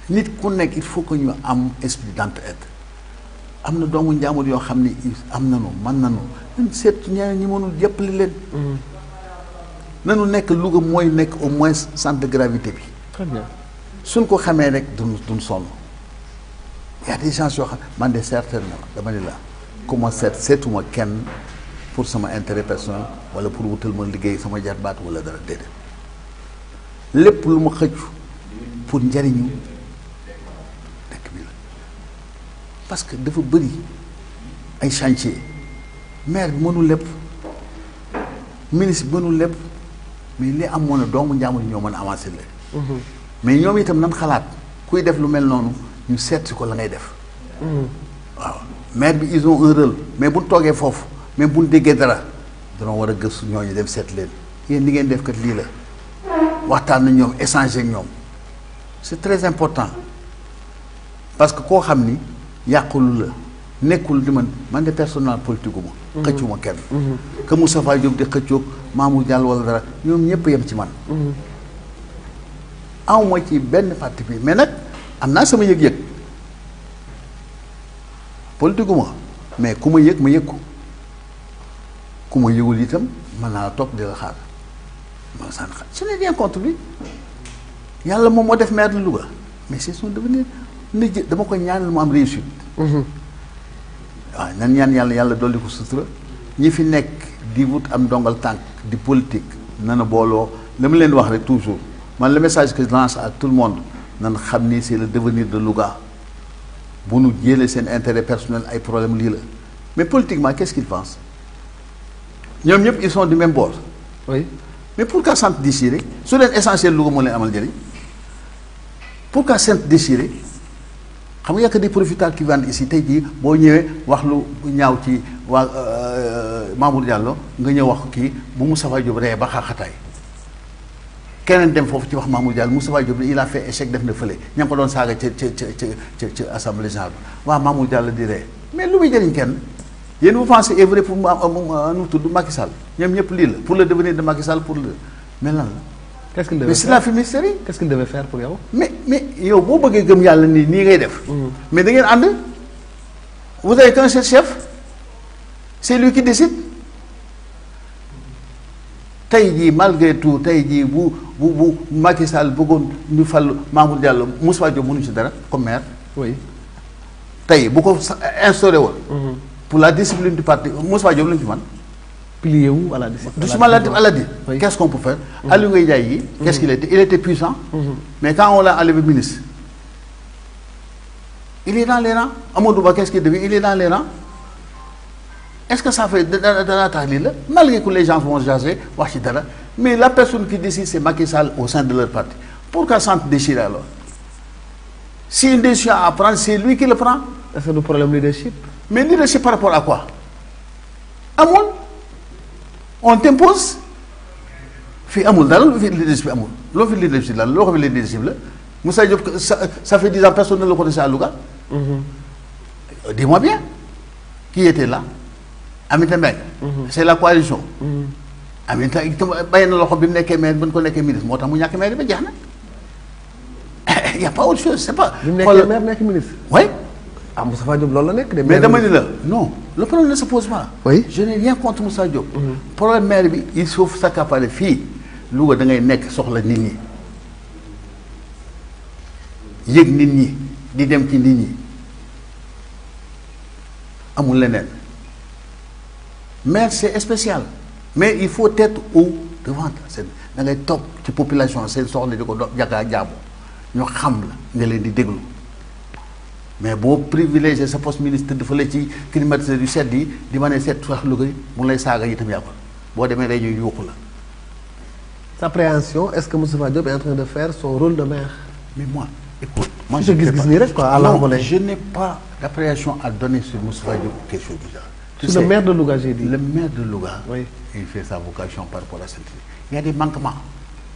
Nit ku nekk il faut que ñu am esprit d'entraide. Am na doomu njaamur yoo xam ni am nañu mën nañu ñun seet ñeneen ñi mënul jàppale leen. Nanu nekk Louga mooy nekk au moins centre de gravité bi. Très bien. Suñ ko xamee rek duñ sonn. Il y a des gens yoo xam man de certainement dama ne la comment seetuma kenn pour sama intérêt personnel wala pour wutal ma liggéey sama jarbaat wala dara déedéet. lépp lu ma xëccu pour njariñu dëkk bi la parce que dafa bëri ay chantier maire bi mënul lépp ministre bi mënul lépp mais li amoon na doomu njàmbur ñoo mën a avancer la mais ñoom itam nan xalaat kuy def lu mel noonu ñu seet si ko la ngay def waaw maire bi ils ont un rôle mais bu ñu toogee foofu même bu ñu déggee dara danoo war a gëstu ñooñu dem seet leen yéen li ngeen def kat lii la waxtaan na ñoom échanger ak ñoom c'est très important parce que koo xam ni yàqulu la nekkul di man de personnel politique ma xëccuma kenn que Moustapha Diop di xëccoog Mamour Diallo wala dara ñoom ñëpp yem ci man awma ci benn parti bi mais nag am naa sama yëg-yëg politique ma mais ku ma yëg ma yëg ko ku ma yëgul itam mën naa la topp di la xaar ma sànni xaar je n'ai rien contre lui yàlla moom moo def maire de Louga mais c'est son devenir na dama koy ñaanal mu am réussite waaw nan ñaan yàlla dolli ko sutura ñi fi nekk di wut am ndongal tànk di politique nana booloo la ma leen wax rek toujours man le message que je lance à tout le monde nan xam ni c'est le devenir de Louga bu nu jëlee seen intérêt personnel ay problème lii la mais politiquement qu'est-ce qu'ils pensent ñoom ñëpp ils sont du même bord oui mais pourquoi sant déchiré su leen essentiel Louga moo leen amal njëriñ pourquoi sant déchiré xam nga y a que des profiteurs qui viennent ici tey jii boo ñëwee wax lu ñaaw ci waa Mamour Diallo nga ñëw wax kii bu Moustapha Diop ree ba xaaxataay keneen dem foofu ci wax Mamour Diallo Moustapha Diop il a fait échec def na fële ña ngi ko doon saaga ca assemblée générale waaw Mamour Diallo di ree mais lu muy jëriñ kenn yéen vous pensez œuvrer pour nu tudd Macky Sall ñoom ñëpp lii la pour le devenir de Macky Sall pour le mais lan la. qu'est-ce qu'il devait mais c'est la fumisterie. qu'est-ce qu'il devait faire pour yow. mais yow boo bëggee gëm yàlla nii ngay def. mais da ngeen ànd. vous avez qu'un seul chef c'est lui qui décide. tey jii malgré tout tey jii bu Macky Sall bëggoon ñu fal Mamour Diallo Moustapha Diop mënuñu ci dara comme maire. oui tey bu ko instauré woon. pour la discipline du parti Moustapha Diop lañu ci man. plié wu à la discipline. Doucement à la dit. Oui. Qu'est-ce qu'on peut faire? Aliou Ngoye Ndiaye, qu'est-ce qu'il était? Il était puissant. Mais quand on l'a enlevé ministre, il est dans les rangs. Amadou Ba, qu'est-ce qu'il devient? Il est dans les rangs. Est-ce que ça fait de la taille là? Malgré que les gens vont jaser, mais la personne qui décide, c'est Macky Sall au sein de leur parti. Pourquoi s'en déchirer alors? Si une décision à prendre, c'est lui qui le prend. Est-ce que le problème leadership? Mais leadership par rapport à quoi? Amoul? On t'impose. Fi amoul dara lu fi leadership amoul. Lo fi leadership la, lo xam leadership la. Moussa Diop ça fait 10 ans personne ne le connaissait à Louga. Dis-moi bien. Qui était là? Aminata Mbengue. C'est la coalition. Aminata bàyyi na loxo bi mu nekkee maire bu ñu ko nekkee ministre moo tax mu ñàkk maire ba jeex na. Il y a pas autre chose, c'est pas. bi mu nekkee maire nekk ministre. Oui. Ah Moustapha Diop loolu la nekk de. Mais dama ni la non le problème ne se pose pas. Oui. Je n'ai rien contre Moussa Diop. Problème maire bi il faut s'accaparer fii Louga da ngay nekk soxla nit ñi yëg nit ñi di dem ci nit ñi amul leneen maire c'est spécial mais il faut être au devant seen da ngay toog ci population seen soxla di ko jàkkaar jaamu ñu xam la nga leen di déglu. mais boo privilégié sa poste ministre dafa la ci climatiseur yu sedd yi di ma ne seet sax Louga mu lay saaga itam yàqu boo demee day ñuy yuuxu la. Sa appréhension, est-ce que Moustapha Diop est en train de faire son rôle de maire? Mais moi, écoute, moi je n'ai pas d'appréhension à donner sur Moustapha Diop ou quelque chose du genre. Sur le maire de Louga, j'ai dit. Le maire de Louga, oui. Il fait sa vocation par rapport à cette. Il y a des manquements.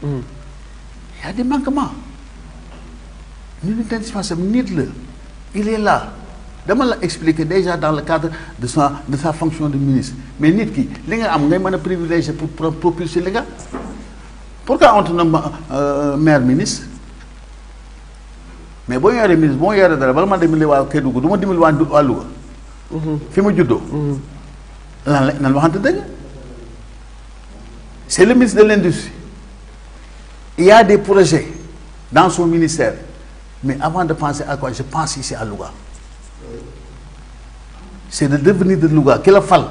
Il y a des manquements. Nous indispensable, il est là. Dama la expliquer déjà dans le cadre de sa fonction de ministre. Mais nit ki li nga am ngay mën a privilégié pour propulser les gars. Pourquoi on te nomme maire ministre? Mais boo yoree ministre boo yoree dara bala ma dimbali waa Kédougou du ma dimbali waa Louga. fi ma juddoo. nan waxante dëgg. C'est le ministre de l'Industrie. Il y a des projets dans son ministère. Mais avant de penser à quoi, je pense ici à Louga. C'est le devenir de Louga qui la fal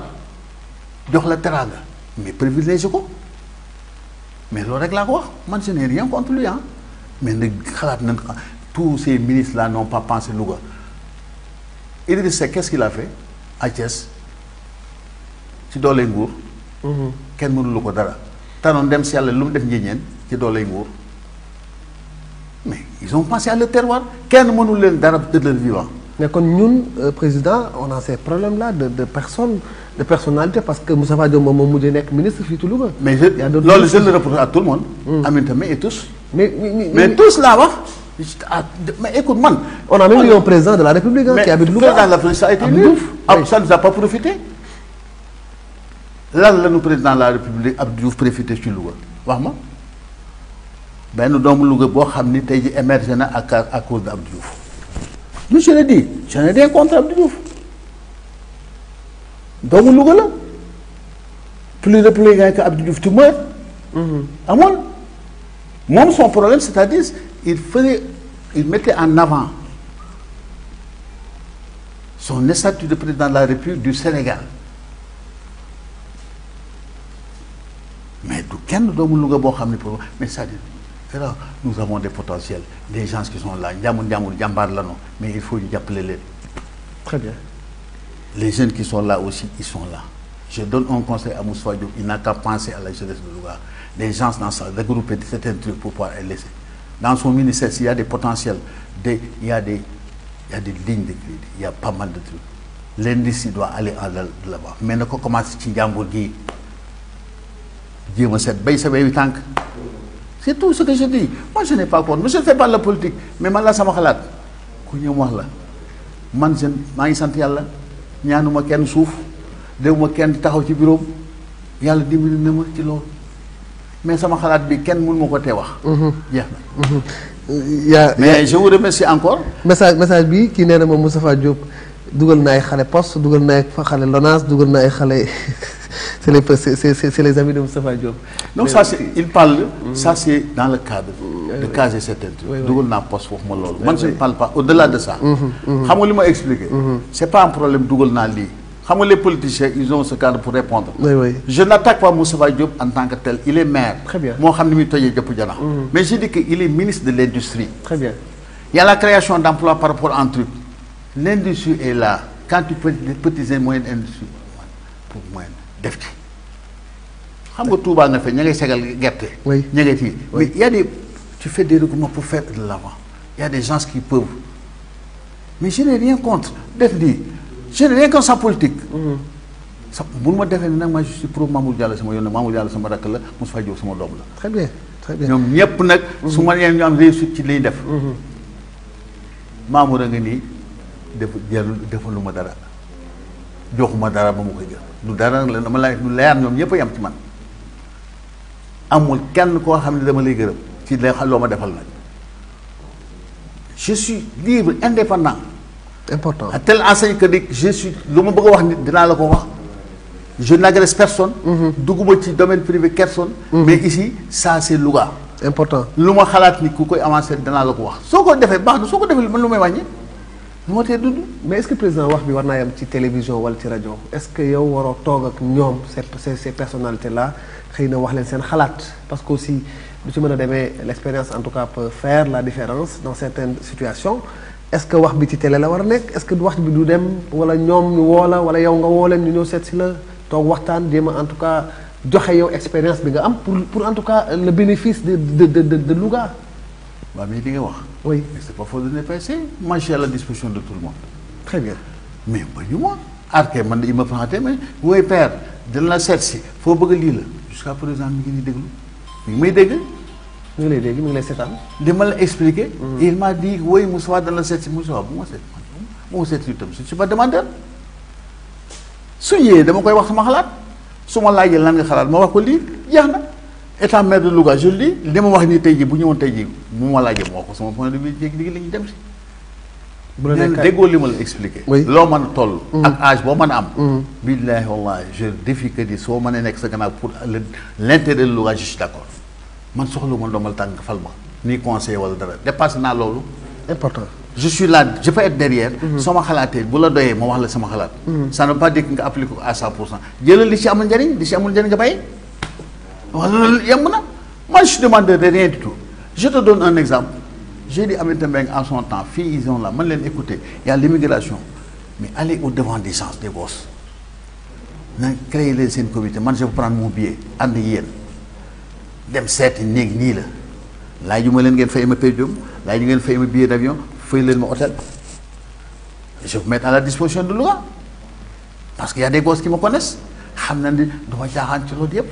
jox la teranga mais privilégié ko mais loolu rek laa ko wax man je n'ai rien contre lui mais nag xalaat nañ tous ces ministres là n'ont pas pensé Louga Idriss Seck qu'est-ce qu'il a fait à Thiès ci doole nguur. kenn mënulu ko dara tanoon dem si yàlla lu mu def njëñeen ci doole nguur mais ils ont pensé à leur terroir kenn mënul leen dara de leur vivant. mais kon ñun président on a ces problèmes là de personnes de personnalité parce que Moustapha Diop moom mujjee nekk ministre fii ci Louga. mais loolu je le reproche à tout le monde. Aminata Mbengue et tous. mais tous laa wax. mais écoute man. on a même eu un président de la République qui habite Louga. président de la République ça a été lui. Ça nous a pas profité. lan la nu président de la République Abdou Diouf profité ci Louga wax ma benn doomu Louga boo xam ni tey ji émergé na à cause de Abdou Diouf. je l'ai dit je n'ai rien contre Abdou Diouf doomu Louga la plus républicain que Abdou Diouf tu meurs. amoon moom son problème c'est-à-dire il mettait en avant son statut de président de la République du Sénégal mais du kenn doomu Louga boo xam ne pour mais c'est-à-dire là nous avons des potentiels des gens qui sont là njàmbur jàmbaar la non mais il faut ñu jàppale leen. très bien. les jeunes qui sont là aussi ils sont là je donne un conseil à Moustapha Diop il n'a qu'à penser à la jeunesse de Louga des gens dans ça regrouper certains trucs pour pouvoir les laisser dans son ministère s'il y a des potentiels il y a des lignes de crédit il y a pas mal de trucs l'industrie doit aller là-bas mais na ko commencé ci njàmbur gi jéem a seet bay sa bay tànk c'est tout ce que je dis moi je n'ai pas contre je ne fais pas la politique mais man la sama xalaat ku ñëw wax la man maa ngi sant yàlla ñaanuma kenn suuf déwuma kenn taxaw ci bureau yàlla dimbali na ma ci loolu mais sama xalaat bi kenn mënu ma ko tee wax. jeex na. mais je vous remercie encore. message bi kii nee na ma Moustapha Diop dugal na ay xale poste dugal na ay xale LONASE dugal na ay xale c'est les amis de Moustapha Diop. donc ça c'est il parle. ça c'est dans le cadre. de caser certains trucs. dugal naa poste foofu ma loolu. man je ne parle pas au-delà de ça. xam nga li ma expliqué. c'est pas un problème dugal naa lii. xam nga les politiciens ils ont ce cadre pour répondre. je n'attaque pas Moustapha Diop en tant que tel il est maire. très bien moo xam ni muy tojee jëpp jana. mais je dis que il est ministre de l'industrie. très bien. il y a la création d'emplois par rapport à un truc. l'industrie est là quand tu peux des petites et moyennes industries pour moyen def ci. xam nga Touba nga fe ña ngay segal gerte. ña ngay fii mais il y a des tu fais des regroupements pour faire de l'avant il y a des gens qui peuvent mais je n'ai rien contre def lii je n'ai rien contre sa politique. sa mënu ma defee ne nag ma je suis pro Mamour Diallo sama yoon Mamour Diallo sama rakk la Moustapha Diop sama doom la. très bien très bien ñoom ñëpp nag. su ma nee ñu am réussite ci liy def. Mamour a nga nii defaluma dara joxuma dara ba ma koy jël lu dara la dama lay lu leer ñoom ñëpp a yam ci man amul kenn koo xam ne dama lay gërëm ci loo ma defal nag je suis libre indépendant. important à telle enseigne que je suis lu ma bëgg a wax nit dinaa la ko wax je n'agresse personne. dugguma ci domaine privé personne. mais ici ça c'est Louga. important lu ma xalaat ni ku koy avancer danaa la ko wax soo ko defee baax na soo ko defee man lu may wàññi lu ma tee dund. mais est-ce que président wax bi war naa yam ci télévision wala ci rajo est-ce que yow waroo toog ak ñoom ces personnalités là xëy na wax leen seen xalaat parce que aussi lu ci mën a demee l'expérience en tout cas peut faire la différence dans certaines situations est-ce que wax bi ci télé la war a nekk est-ce que wax bi du dem wala ñoom ñu woo la wala yow nga woo leen ñu ñëw seet si la toog waxtaan jéem a en tout cas joxe yow expérience bi nga am pour en tout cas le bénéfice de Louga. waaw mais li nga wax. oui mais c'est pas faux de ne pas essayer. moi je suis à la disposition de tout le monde. très bien. mais ba ñu ma arqué man il ma présenté mais woy père dina la seet si foo bëgg a lii la jusqu'à présent mi ngi nii déglu mi ngi may dégg. mi ngi lay dégg mi ngi lay seetaan. li ma la expliqué. il m'a dit woy Moussa dana la seet si Moussa bu ma seet bu ma seet si itam je suis pas demandeur su ñëwee dama koy wax sama xalaat su ma laajee lan nga xalaat ma wax ko lii jeex na. étant maire de Louga je le dis li ma wax nii tey jii bu ñëwoon tey jii bu ma laajee ma wax ko sama point de vue léegi la ñuy dem si. bu la nekk déggoo li ma la expliqué. loo mën a toll. ak âge boo mën a am. billahi wallahi je défie que di soo mënee nekk sa gannaaw pour l'intérêt de Louga je suis d'accord man soxla ma ndombal tànk fal ma ni conseiller wala dara dépassé naa loolu. important. je suis là je peux être derrière. soo ma xalaatee bu la doyee ma wax la sama xalaat. ça ne veut pas dire que nga appliqué ko à 100%. jëlal li ci amul njëriñ li ci amul njëriñ nga bàyyi. wala yemb na Moi, je ne demande rien du tout. Je te donne un exemple. J'ai dit à Métembeng en son temps, filles, ils ont là, écoutez, il y a l'immigration, mais allez au-devant des gens, des gosses. Créez les comité. Moi, je vais prendre mon billet, and yéen. Dem seeti néeg nii la. Laaj yu ma leen ngeen fay ma pédium, laaj yu ngeen fay ma billet d'avion, fay leen ma hôtel. Je vais vous mettre à la disposition de Louga. Parce qu'il y a des gosses qui me connaissent. Xam na ni duma jaaxaan ci loolu yëpp.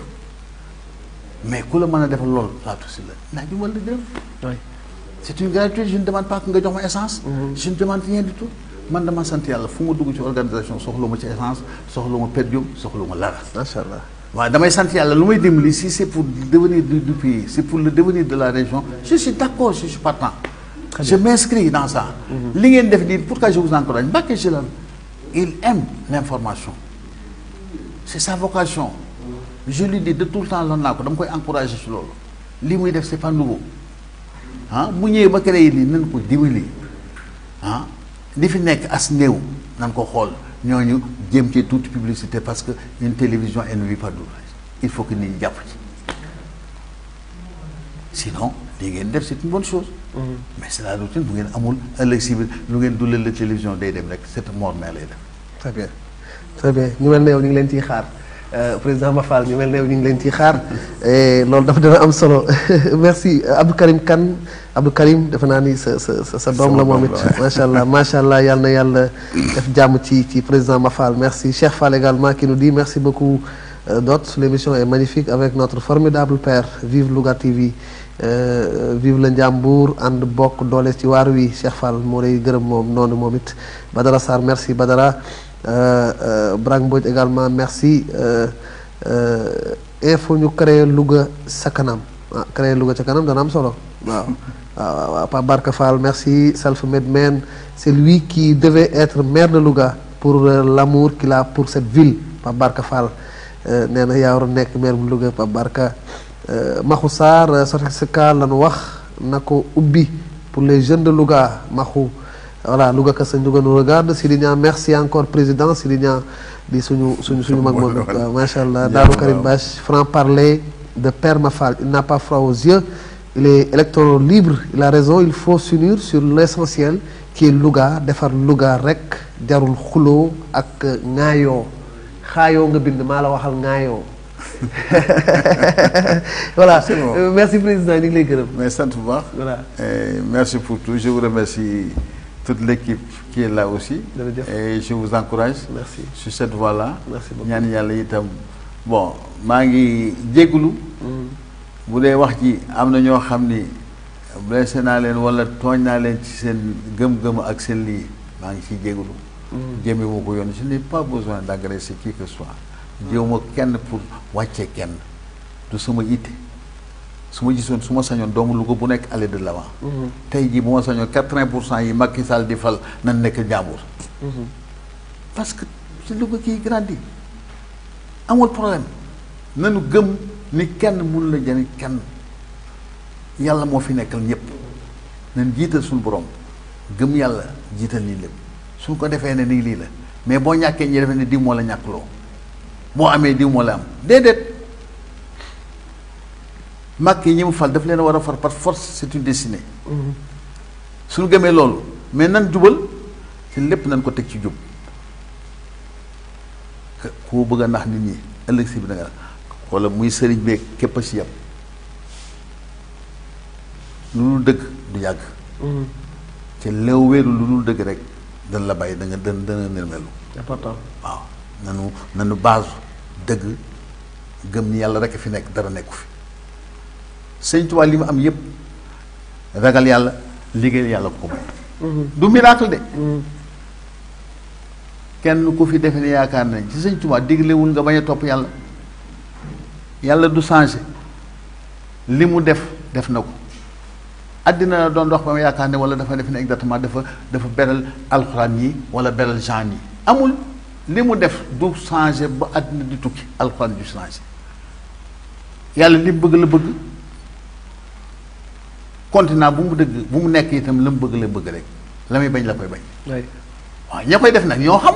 Mais ku la mën a defal loolu laatu si la laaj yu ma la dem. C'est une gratuité, je ne demande pas que nga jox ma essence. Je ne demande rien du tout. Man dama sant yàlla fu ma dugg ci organisation soxla ma ci essence, soxla ma pédium, soxla ma lara. Machallah. waaw damay sant yàlla lu may dimbali si c'est pour le devenir du pays, c'est pour le devenir de la région, je suis d'accord, je suis partant. Je m'inscris dans ça. Li ngeen def nii, pourquoi je vous encourage? Mbacké Sylla, il aime l'information. C'est sa vocation. Je lui dis de tout le temps loolu naa ko dama koy encourager ci loolu. Li muy def c'est pas nouveau. Ah mu ñëwee ba créé lii nañ ko dimbali. Ah li fi nekk as néew nan ko xool ñooñu jéem ci toute publicité parce que une télévision elle ne vit pas d'ouvrage. Il faut que nit ñi jàpp ci. Sinon li ngeen def c'est une bonne chose. Mais c'est la routine bu ngeen amul ëllëg si biir lu ngeen dulal la télévision day dem rek c'est mort mais lay def. Très bien très bien ñu mel ne yow ñu ngi leen ciy xaar président Mafal ñu mel ne yow ñu ngi leen ciy xaar loolu dafa dina am solo merci Abdou Karim Kane Abdou Karim defe naa ni sa doom la moom it macha allah yal na yàlla def jàmm ci président Mafal merci Cheikh Fall également qui nous dit merci beaucoup Dot, l'émission est magnifique avec notre formidable père vive Louga TV vive le Ndiambour ànd bokk doole ci waar wi Cheikh Fall moo lay gërëm moom noonu moom it Badara Sarr merci Badara Brang Mbodj également merci il faut ñu créer Louga sa kanam créer Louga sa kanam dana am solo waaw Pape Barka Fall merci self-made man c'est lui qui devait être maire de Louga pour l'amour qu'il a pour cette ville Pape Barka Fall nee na yaa war a nekk maire bu Louga Pape Barka Maxu Sarr certificat lañu wax na ko ubbi pour les jeunes de Louga Maxu voilà Louga Kassa Ndiouga nous regarde Sidi Niang merci encore président Sidi Niang di suñu mag moom waaw macha allah Darou Karim Bache franc parler de Père Mafal il n'a pas froid aux yeux il est électron libre il a raison il faut s'unir sur l'essentiel qui est Louga defar Louga rek jarul xuloo ak ŋaayoo xaayoo nga bind maa la waxal ŋaayoo voilà merci président ñu ngi lay gërëm. mais sant bu baax. voilà merci pour tout je vous remercie toute l'équipe qui est là aussi. et je vous encourage. merci sur cette voie-là. merci beaucoup ñaan yàlla itam bon maa ngi jégalu. bu dee wax ji am na ñoo xam ni blessé naa leen wala tooñ naa leen ci seen gëm-gëm ak seen lii maa ngi ciy jégalu. jéeme moo ko yoon je n'ai pas besoin d'agresser qui que ce soit. jéem ma kenn pour wàccee kenn du sama yitte su ma gisoon su ma sañoon doomu Louga bu nekk aller de l'avant. tey jii bu ma sañoon 80% yi Macky Sall di fal nan nekk Ndiambour. parce que ci Louga kii grandi amul problème nanu gëm ni kenn mënu la jëriñ kenn yàlla moo fi nekkal ñëpp nañ jiital suñu borom gëm yàlla jiital nii lépp suñ ko defee ne nii lii la mais boo ñàkkee ñi defee ne diw moo la ñàkkloo boo amee diw moo la am déedéet màkk yi ñi mu fal daf leen a war a far par force c'est une destinée suñu gëmee loolu mais nan jubal ci lépp nañ ko teg ci jub koo bëgg a nax nit ñi ëllëg si bi da nga wala muy sëriñ beeg képp a si yam lu dul dëgg du yàgg te leew wéeru lu dul dëgg rek dañ la bàyyi da nga dana nërmelu important waaw nanu base dëgg gëm ni yàlla rek fi nekk dara nekku fi Sëñ Tuubaa li mu am yépp ragal yàlla liggéey yàlla ko may du miracle de kenn ku fi defe ne yaakaar nañ ci Sëñ Tuubaa diglewul nga bañ a topp yàlla yàlla du changé li mu def na ko àddina la doon dox ba ma yaakaar ne wala dafa def ne exactement dafa beral alxuraan yi wala beral genre yi amul li mu def du changé ba àddina di tukki alxuraan du changé yàlla li mu bëgg la bëgg continent bu mu nekk itam la mu bëgg la bëgg rek la muy bañ la koy bañ waaw ña koy def nag ñoo xam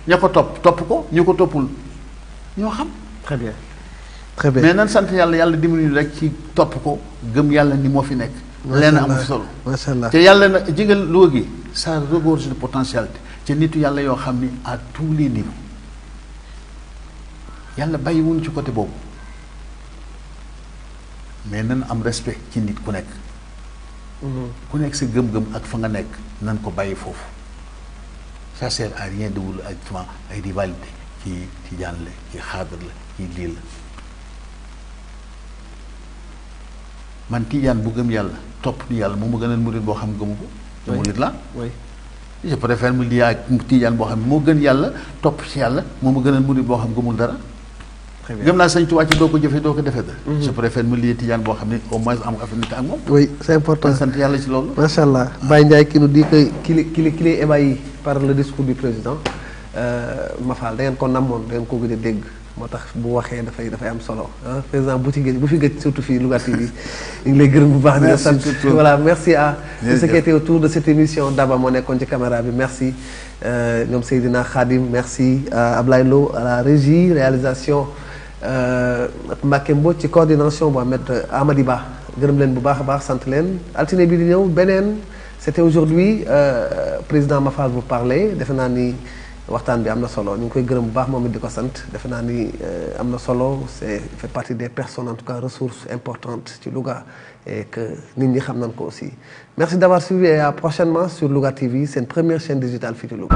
ña ko topp ko ñu ko toppul ñoo xam très bien très bien mais nan sant yàlla dimbali rek ci topp ko gëm yàlla ni moo fi nekk. lenn amu fi solo. macha allah te yàlla na jigal Louga gi ça regorge de potentialité te nitu yàlla yoo xam ni à tous les niveaux yàlla bàyyiwuñ ci côté boobu mais nan am respect ci nit ku nekk. ku nekk sa gëm-gëm ak fa nga nekk nan ko bàyyi foofu ça sert à rien de wul ay rivalité ci tijaan la ci xaadar la ci lii la man tijaan bu gëm yàlla topp ni yàlla moom ma gënal murid boo xam gëmu ko murid la je préfère mu lii ak tijaan boo xam ne moo gën yàlla topp ci yàlla moom ma gënal murid boo xam gëmul dara gëm naa Sëñ Tuubaa ci doo ko jëfee doo ko defee dara je préfère mu lii tijaan boo xam ne au moins am affinité ak moom oui c'est important sant yàlla ci loolu macha allah Baye Ndiaye qui nous dit que qu'il est ébahi par le discours du président Mafal da ngeen ko namoon da ngeen ko gëj a dégg moo tax bu waxee dafay am solo ah président bu fi gëj surtout fii Louga TV ñu ngi lay gërëm bu baax di la sant voilà merci à tous ceux qui étaient autour de cette émission Daba moo nekkoon ci caméra bi merci ñoom Seydina Khadim merci Ablaye Lo à la régie réalisation Mbacké Mbodj ci coordination bu Amady Ba gërëm leen bu baax a baax sant leen altine bi di ñëw beneen c'était aujourd'hui président Mafal vous parlait defe naa ni waxtaan bi am na solo ñu ngi koy gërëm bu baax moom it di ko sant defe naa ni am na solo c'est fait partie des personnes en tout cas ressources importantes ci Louga et que nit ñi xam nañ ko aussi merci d'avoir suivi et à prochainement sur Louga TV seen première chaîne digitale fii ci Louga